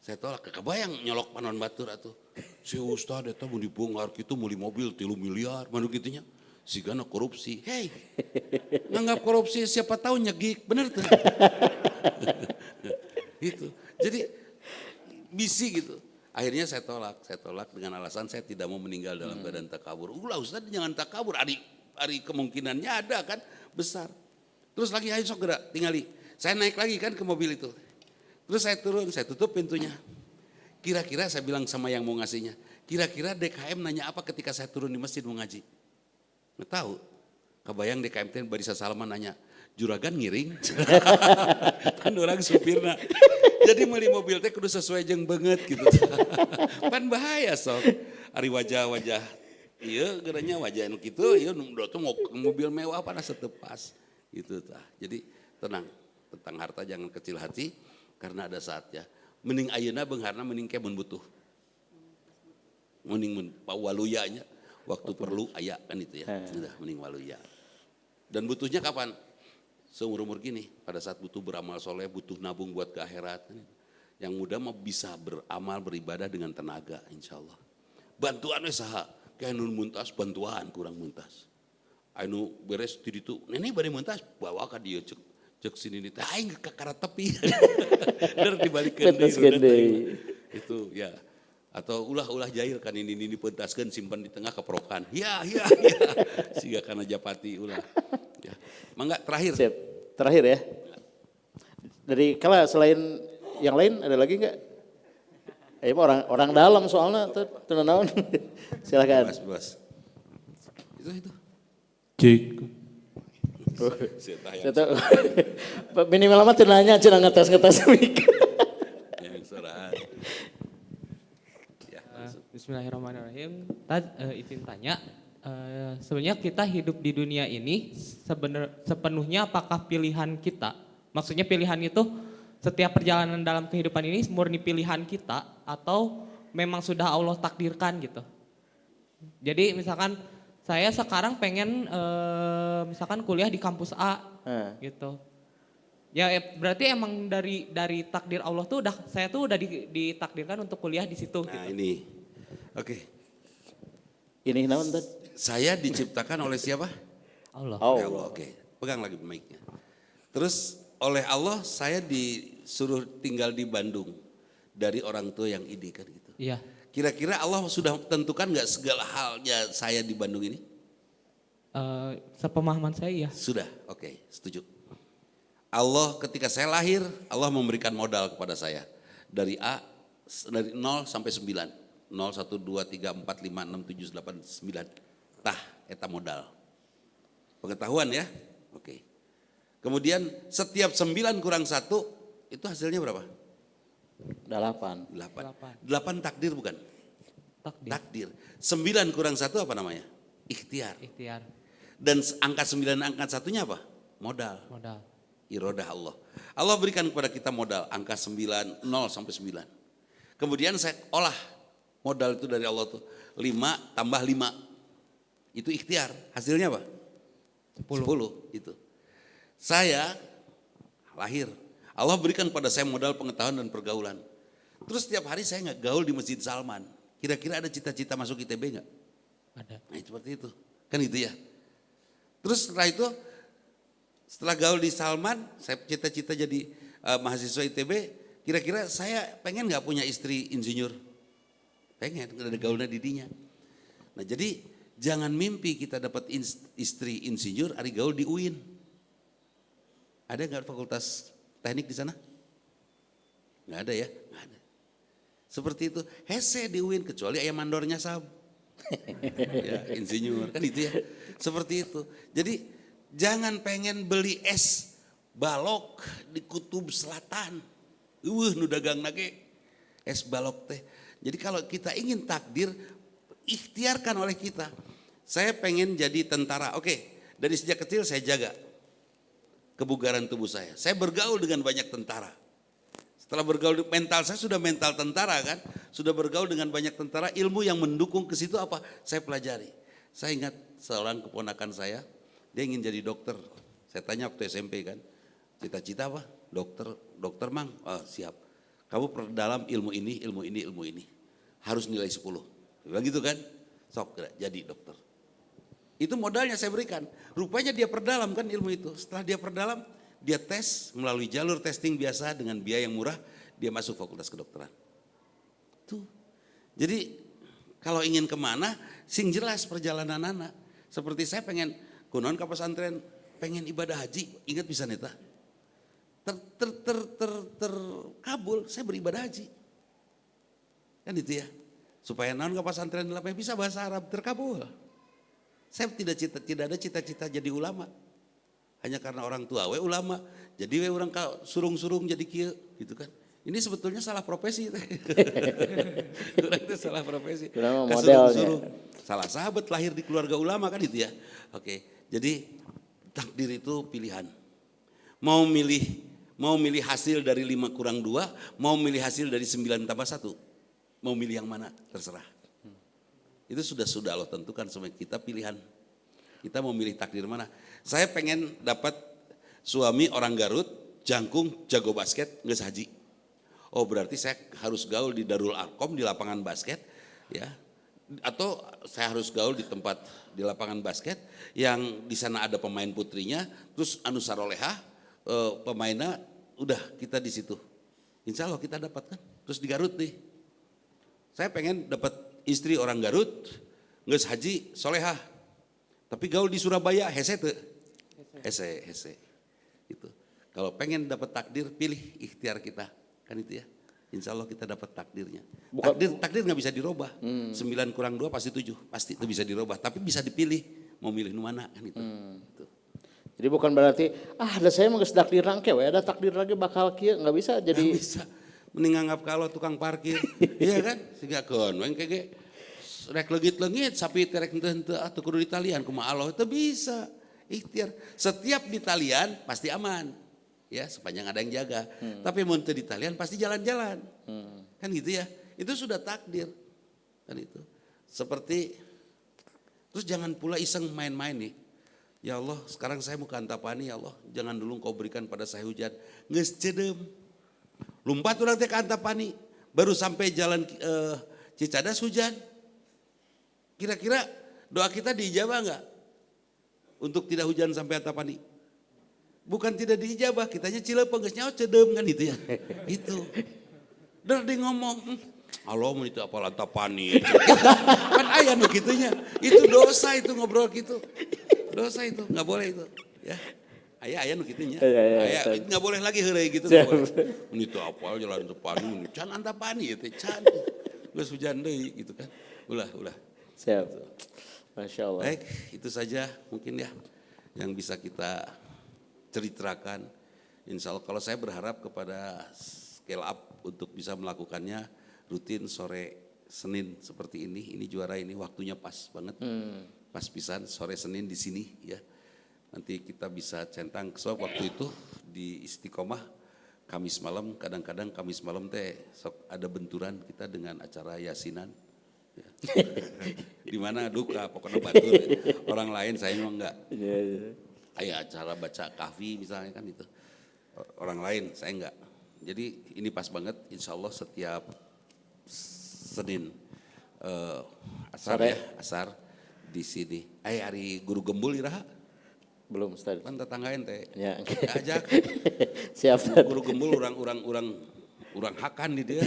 Saya tolak, kebayang nyolok panon batur atuh. Si Ustad eta mun dibongkar kitu meuli mobil 3 miliar, manu gitunya. Sigana korupsi. Hei, nganggap korupsi siapa tahu nyegik, bener tuh. Gitu. Jadi bisi gitu. Akhirnya saya tolak dengan alasan saya tidak mau meninggal dalam keadaan takabur. Ulah Ustaz jangan takabur, hari kemungkinannya ada kan besar. Terus lagi ayo sok gerak, tinggali. Saya naik lagi kan ke mobil itu. Terus saya turun, saya tutup pintunya. Kira-kira saya bilang sama yang mau ngasihnya, kira-kira DKM nanya apa ketika saya turun di masjid mau ngaji? Nggak tahu. Kebayang DKM teh Barisa Salman nanya, juragan ngiring? Kan orang supirna. Jadi meuli mobil teh kudu sesuai jeung beungeut gitu. Pan bahaya sok. Ari wajah-wajah ieu geuranya wajah anu kitu, ieu nu tuh mobil mewah pada setepas gitu tah. Jadi tenang, tentang harta jangan kecil hati. Karena ada saatnya, mending ayeuna beungharna mending kemun butuh. Mending waluyanya, waktu perlu aya kan itu ya. Sudah mending waluya. Dan butuhnya kapan? Seumur-umur gini, pada saat butuh beramal soleh, butuh nabung buat ke akhirat. Yang muda mah bisa beramal, beribadah dengan tenaga insya Allah. Bantuan we saha, kayak nun muntas bantuan kurang muntas. Anu beres di itu, nenek bade muntas bawa ka dieu cek sini nih, aing ke karat tepi. Der dibalikeun deui. Itu ya. Atau ulah jahil kan ini dipentaskeun simpan di tengah keprokan. Ya. Siga kana japati ulah. Ya. Mangga terakhir. Siap. Terakhir ya. Dari kala selain yang lain ada lagi enggak? Orang dalam soalnya tuh naon. Silakan. Bebas. Itu. Cik. Saya tahu. Minimal mah teu nanya cenah ngetes mic. Yang soran. Ya, Bismillahirrahmanirrahim. Izin tanya, sebenarnya kita hidup di dunia ini sepenuhnya apakah pilihan kita? Maksudnya pilihan itu setiap perjalanan dalam kehidupan ini murni pilihan kita atau memang sudah Allah takdirkan gitu? Jadi misalkan saya sekarang pengen misalkan kuliah di kampus A gitu. Ya berarti emang dari takdir Allah tuh saya tuh udah ditakdirkan untuk kuliah di situ. Nah gitu. ini, oke. Ini naon tadi? Saya diciptakan oleh siapa? Allah. Oleh Allah, oke. Pegang lagi mic-nya. Terus oleh Allah saya disuruh tinggal di Bandung dari orang tua yang ini kan gitu. Iya. Kira-kira Allah sudah tentukan nggak segala halnya saya di Bandung ini? Sepemahaman saya iya. Sudah, oke, setuju. Allah ketika saya lahir, Allah memberikan modal kepada saya. Dari 0 sampai 9. 0, 1, 2, 3, 4, 5, 6, 7, 8, 9. Tah, eta modal. Pengetahuan ya, oke. Kemudian setiap 9 kurang 1, itu hasilnya berapa? 8. 8 takdir bukan? Takdir. 9 kurang 1 apa namanya? Ikhtiar. Dan angka 9 angka 1-nya apa? Modal. Irodah Allah. Allah berikan kepada kita modal angka 9, 0 sampai 9. Kemudian saya olah modal itu dari Allah tuh 5 tambah 5. Itu ikhtiar. Hasilnya apa? 10 itu. Saya lahir. Allah berikan pada saya modal pengetahuan dan pergaulan. Terus setiap hari saya nggak gaul di Masjid Salman. Kira-kira ada cita-cita masuk ITB nggak? Ada. Nah seperti itu. Kan itu ya. Terus setelah itu, setelah gaul di Salman, saya cita-cita jadi mahasiswa ITB. Kira-kira saya pengen nggak punya istri insinyur? Pengen, ada gaulnya didinya. Nah jadi jangan mimpi kita dapat istri insinyur, hari gaul di UIN. Ada nggak fakultas teknik di sana? Nggak ada ya? Nggak ada. Seperti itu, hese di UIN kecuali ayam mandornya sab. Ya, insinyur kan itu ya. Seperti itu. Jadi jangan pengen beli es balok di Kutub Selatan. Nu dagang nage es balok teh. Jadi kalau kita ingin takdir, ikhtiarkan oleh kita. Saya pengen jadi tentara. Oke, dari sejak kecil saya jaga kebugaran tubuh saya. Saya bergaul dengan banyak tentara. Setelah bergaul, mental saya sudah mental tentara kan. Sudah bergaul dengan banyak tentara, ilmu yang mendukung ke situ apa? Saya pelajari. Saya ingat seorang keponakan saya, dia ingin jadi dokter. Saya tanya waktu SMP kan, cita-cita apa? Dokter Mang, oh, siap. Kamu perdalam ilmu ini. Harus nilai 10. Begitu kan? Sok jadi dokter. Itu modalnya saya berikan. Rupanya dia perdalam kan ilmu itu. Setelah dia perdalam, dia tes melalui jalur testing biasa dengan biaya yang murah, dia masuk fakultas kedokteran. Tuh. Jadi kalau ingin kemana, sing jelas perjalanan anak. Seperti saya pengen kunon ke pesantren, pengen ibadah haji, ingat bisa neta. Terkabul, saya beribadah haji. Kan itu ya. Supaya non ke pesantren bisa bahasa Arab, terkabul. Saya tidak ada cita-cita jadi ulama. Hanya karena orang tua we ulama, jadi we orang surung-surung jadi kieu gitu kan. Ini sebetulnya salah profesi. Orang itu salah profesi. Surung-surung. Salah sahabat lahir di keluarga ulama kan itu ya. Oke, jadi takdir itu pilihan. Mau milih hasil dari 5 kurang 2, mau milih hasil dari 9 tambah 1. Mau milih yang mana? Terserah. Itu sudah Allah tentukan sama kita pilihan. Kita mau milih takdir mana. Saya pengen dapat suami orang Garut, jangkung, jago basket, nggak haji. oh berarti saya harus gaul di Darul Arkom di lapangan basket, ya, atau saya harus gaul di tempat di lapangan basket yang di sana ada pemain putrinya, terus anu sarolehah pemainnya, udah kita di situ. Insya Allah kita dapatkan. Terus di Garut nih, saya pengen dapat istri orang Garut, nges haji solehah, tapi gaul di Surabaya hese teu, hese, itu. Kalau pengen dapat takdir, pilih ikhtiar kita, kan itu ya. Insya Allah kita dapat takdirnya. Takdir nggak bisa dirubah. 9 kurang 2 pasti 7, pasti itu bisa dirubah. Tapi bisa dipilih, mau milih mana kan itu. Gitu. Jadi bukan berarti ada saya mau takdir rangke, ada takdir lagi bakal kieu, nggak bisa jadi. Nggak bisa. Mending anggap kalau tukang parkir, iya kan? Siga kon, weng kege rek leungit sapi terek henteu atuh kudu di talian kumaha Allah itu bisa. Ikhtiar. Setiap di talian pasti aman. Ya, sepanjang ada yang jaga. Tapi mun teu di talian pasti jalan-jalan. Kan gitu ya. Itu sudah takdir. Kan itu. Seperti terus jangan pula iseng main-main nih. Ya Allah, sekarang saya mau ke Antapani, ya Allah, jangan dulu Engkau berikan pada saya hujan. Geus cedem. Lompat urang teh ke Antapani, baru sampai jalan Cicadas hujan. Kira-kira doa kita diijabah enggak? Untuk tidak hujan sampai Antapani. Bukan tidak diijabah, kitanya Cileupeuh geus nyaho cedem kan itu ya. Itu. Dan dia ngomong, Allah mau itu apa Antapani. Kan aya nu kitunya. Itu dosa itu ngobrol gitu. Dosa itu, enggak boleh itu, ya. Aya nu kitunya. Aya enggak boleh lagi heureuy gitu enggak boleh. Mun itu apa jalan Antapani, can Antapani teh can. Geus hujan deui gitu kan. Ulah. Siap. Masya Allah. Baik, itu saja mungkin ya yang bisa kita ceritakan. Insya Allah kalau saya berharap kepada Scale Up untuk bisa melakukannya rutin sore Senin seperti ini juara ini waktunya pas banget. Pas pisan sore Senin di sini ya. Nanti kita bisa centang sebab waktu itu di Istiqomah Kamis malam, kadang-kadang Kamis malam teh sok ada benturan kita dengan acara yasinan. Ya. Di mana duka pokoknya batur orang lain saya memang enggak. Kayak acara baca kahfi misalnya kan itu. Orang lain saya enggak. Jadi ini pas banget insya Allah setiap Senin asar ya, asar di sini. Hari guru gembul iraha? Belum Ustaz. Kan tetangga ente. Ya. Ajak. Siap Ustaz. Guru gembul orang hakan di dia.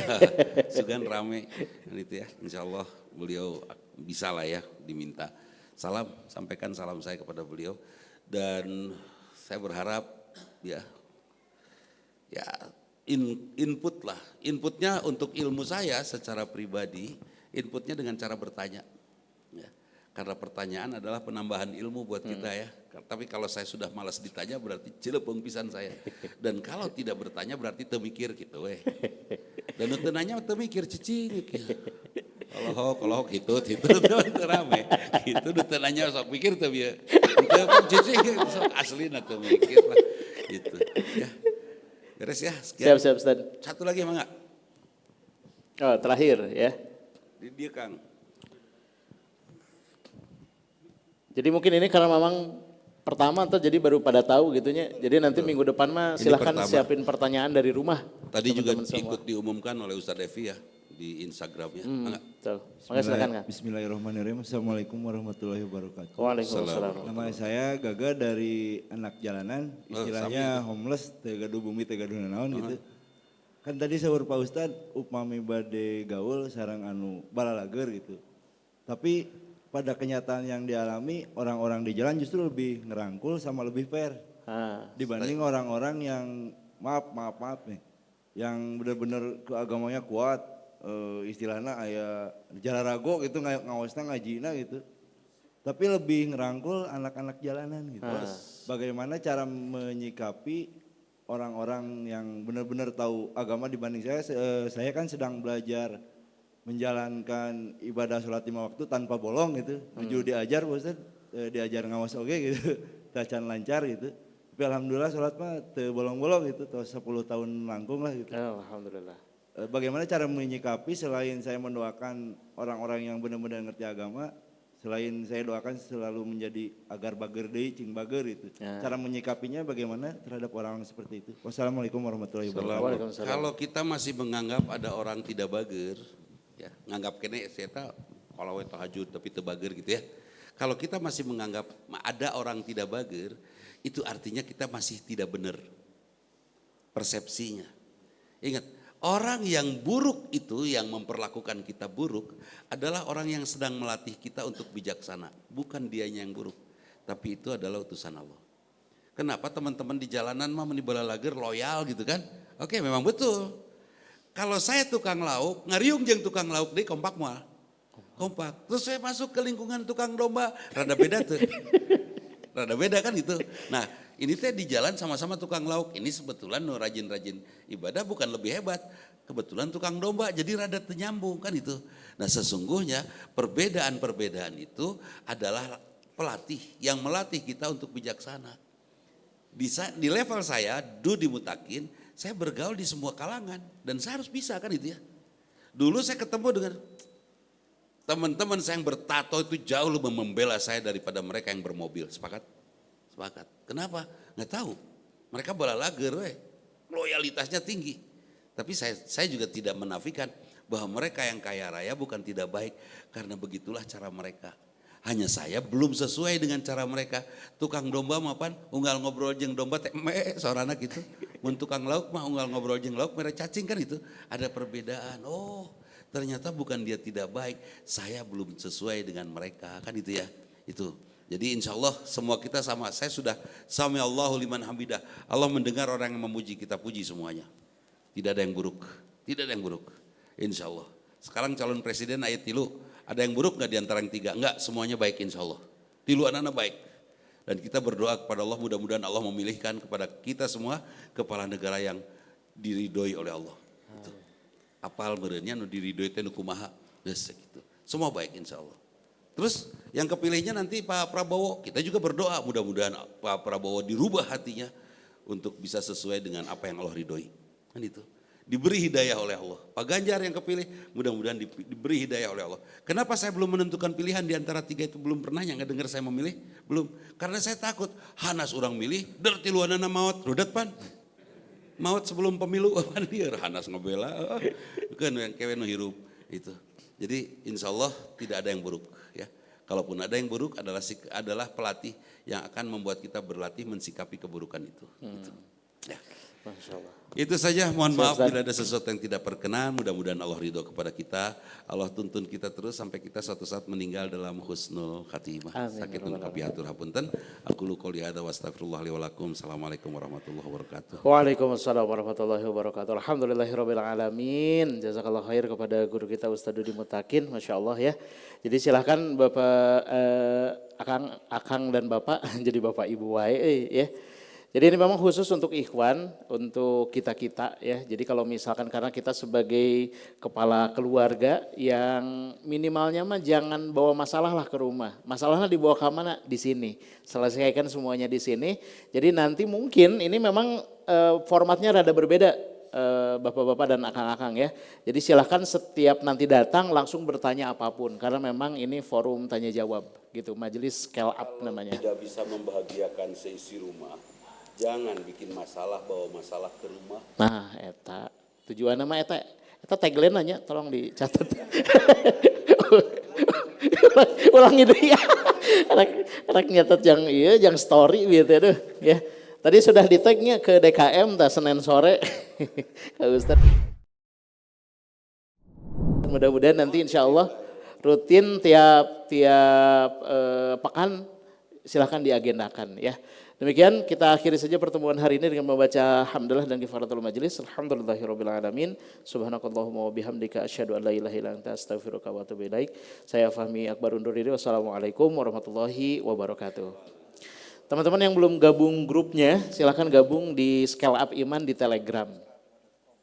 Sugan rame gitu ya. Insya Allah beliau bisa lah ya diminta. Salam, sampaikan salam saya kepada beliau. Dan saya berharap ya input lah. Inputnya untuk ilmu saya secara pribadi, inputnya dengan cara bertanya. Ya. Karena pertanyaan adalah penambahan ilmu buat kita ya. Tapi kalau saya sudah malas ditanya berarti cilepeng pisan saya. Dan kalau tidak bertanya berarti temikir gitu weh. Dan untuk nanya temikir cicing. Kalau itu rame. Itu untuk nanya sok mikir tuh ya. Itu cicing sok asli atau mikir lah. Gitu ya. Beres ya. Sekian. Siap Ustaz. Satu lagi emang enggak? Oh, terakhir ya. Dia Kang. Jadi mungkin ini karena memang pertama atau jadi baru pada tahu gitunya. Jadi nanti minggu depan mah silakan siapin pertanyaan dari rumah. Tadi juga ikut diumumkan oleh Ustadz Evi ya di Instagramnya. Makanya silakan Kang. Bismillahirrahmanirrahim. Assalamualaikum warahmatullahi wabarakatuh. Waalaikumsalam. Nama saya Gaga dari anak jalanan, istilahnya homeless, tegadu bumi tegadu nanaon gitu. Kan tadi sahur Pak Ustadz upami bade gaul sarang anu balalager gitu. Tapi pada kenyataan yang dialami orang-orang di jalan justru lebih ngerangkul sama lebih fair dibanding orang-orang yang maaf nih, yang benar-benar keagamanya kuat, istilahnya aya jalarago gitu ngawasna ngajina gitu, tapi lebih ngerangkul anak-anak jalanan gitu. Bagaimana cara menyikapi orang-orang yang benar-benar tahu agama dibanding saya kan sedang belajar menjalankan ibadah sholat 5 waktu tanpa bolong gitu, menuju diajar Ustaz, diajar ngawas oge gitu, tacan lancar gitu. Tapi alhamdulillah sholat mah teu bolong-bolong gitu, 10 tahun langkung lah gitu. Alhamdulillah. Bagaimana cara menyikapi selain saya mendoakan orang-orang yang benar-benar ngerti agama, Selain saya doakan selalu menjadi agar bager deui cing bager itu. Cara menyikapinya bagaimana terhadap orang seperti itu? Wassalamualaikum warahmatullahi wabarakatuh. Kalau kita masih menganggap ada orang tidak bager, ya nganggap kene saya kalau tahajud tapi teu bager gitu ya. Kalau kita masih menganggap ada orang tidak bager, itu artinya kita masih tidak benar persepsinya. Ingat, orang yang buruk itu yang memperlakukan kita buruk adalah orang yang sedang melatih kita untuk bijaksana. Bukan dianya yang buruk, tapi itu adalah utusan Allah. Kenapa teman-teman di jalanan mah menibala lager loyal gitu kan? Oke, memang betul. Kalau saya tukang lauk, ngariung jeung tukang lauk deh kompak mah. Kompak. Terus saya masuk ke lingkungan tukang domba, rada beda tuh. Rada beda kan itu. Nah, ini teh di jalan sama-sama tukang lauk. Ini sebetulnya rajin-rajin ibadah bukan lebih hebat. Kebetulan tukang domba jadi rada ternyambung kan itu. Nah, sesungguhnya perbedaan-perbedaan itu adalah pelatih yang melatih kita untuk bijaksana. Di level saya, di Mutakin, saya bergaul di semua kalangan dan saya harus bisa kan itu ya. Dulu saya ketemu dengan teman-teman saya yang bertato itu jauh lebih membela saya daripada mereka yang bermobil. Sepakat? Sepakat. Kenapa? Nggak tahu. Mereka bala lager, loyalitasnya tinggi. Tapi saya juga tidak menafikan bahwa mereka yang kaya raya bukan tidak baik. Karena begitulah cara mereka. Hanya saya belum sesuai dengan cara mereka. Tukang domba mapan, unggal ngobrol jeung domba, seorang anak gitu. Mun tukang lauk mah unggal ngobrol jeung lauk, mereka cacing kan itu. Ada perbedaan. Oh, ternyata bukan dia tidak baik, saya belum sesuai dengan mereka, kan itu ya. Itu. Jadi insya Allah semua kita sama. Saya sudah sami Allahu liman hamidah. Allah mendengar orang yang memuji, kita puji semuanya. Tidak ada yang buruk, tidak ada yang buruk. Insya Allah. Sekarang calon presiden ayat tilu, ada yang buruk nggak di antara yang tiga? Enggak, semuanya baik insya Allah. Tilu anak-anak baik. Dan kita berdoa kepada Allah, mudah-mudahan Allah memilihkan kepada kita semua kepala negara yang diridhoi oleh Allah. Itu. Apal merenya nu diridhoi teh nu kumaha, geus gitu. Semua baik insya Allah. Terus yang kepilihnya nanti Pak Prabowo, kita juga berdoa mudah-mudahan Pak Prabowo dirubah hatinya untuk bisa sesuai dengan apa yang Allah ridhoi. Kan itu. Diberi hidayah oleh Allah. Pak Ganjar yang kepilih mudah-mudahan diberi hidayah oleh Allah. Kenapa saya belum menentukan pilihan di antara tiga itu? Belum pernah yang dengar saya memilih? Belum. Karena saya takut hanas orang milih, dertiluanana maut, rudat pan. Maut sebelum pemilu, hanas ngebela, kan yang kewe nu hirup itu. Jadi insya Allah tidak ada yang buruk ya. Kalaupun ada yang buruk adalah pelatih yang akan membuat kita berlatih mensikapi keburukan itu. Gitu. Ya. Masya Allah. Itu saja, mohon maaf bila ada sesuatu yang tidak berkenan, mudah-mudahan Allah ridho kepada kita. Allah tuntun kita terus sampai kita suatu saat meninggal dalam husnul khatimah. Sakitun kabihatur hapunten. Aku lu qouli hadza wa astaghfirullah li wa lakum. Assalamualaikum warahmatullahi wabarakatuh. Waalaikumsalam warahmatullahi wabarakatuh. Alhamdulillahirabbil alamin. Jazakallah khair kepada guru kita Ustaz Dudi Mutakin, Masya Allah ya. Jadi silahkan Bapak Akang dan Bapak jadi Bapak Ibu wae ya. Jadi ini memang khusus untuk ikhwan, untuk kita-kita ya. Jadi kalau misalkan karena kita sebagai kepala keluarga yang minimalnya mah jangan bawa masalah lah ke rumah. Masalahnya dibawa ke mana? Di sini. Selesaikan semuanya di sini. Jadi nanti mungkin ini memang formatnya rada berbeda bapak-bapak dan akang-akang ya. Jadi silahkan setiap nanti datang langsung bertanya apapun. Karena memang ini forum tanya jawab gitu. Majelis scale up namanya. Tidak bisa membahagiakan seisi rumah. Jangan bikin masalah, bawa masalah ke rumah. Nah, eta tujuannya mah eta tagline nanya, tolong dicatat. Ulang itu ya. Anak nyatet yang story gitu ya. Tadi sudah di tag-nya ke DKM Senin sore. Kak Ustaz. Mudah-mudahan nanti insya Allah rutin tiap pekan silahkan diagendakan ya. Demikian kita akhiri saja pertemuan hari ini dengan membaca hamdalah dan kifaratul majelis. Alhamdulillahirabbil alamin. Subhanakallahumma wa bihamdika asyhadu an la ilaha illa anta astaghfiruka wa atubu ilaik. Saya Fahmi Akbar undur diri. Wassalamualaikum warahmatullahi wabarakatuh. Teman-teman yang belum gabung grupnya, silakan gabung di Scale Up Iman di Telegram.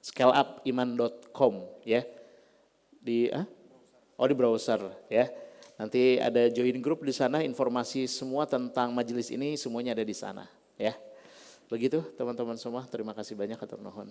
scaleupiman.com ya. Di browser ya. Nanti ada join group di sana, informasi semua tentang majelis ini semuanya ada di sana ya. Begitu teman-teman semua, terima kasih banyak atur nuhun.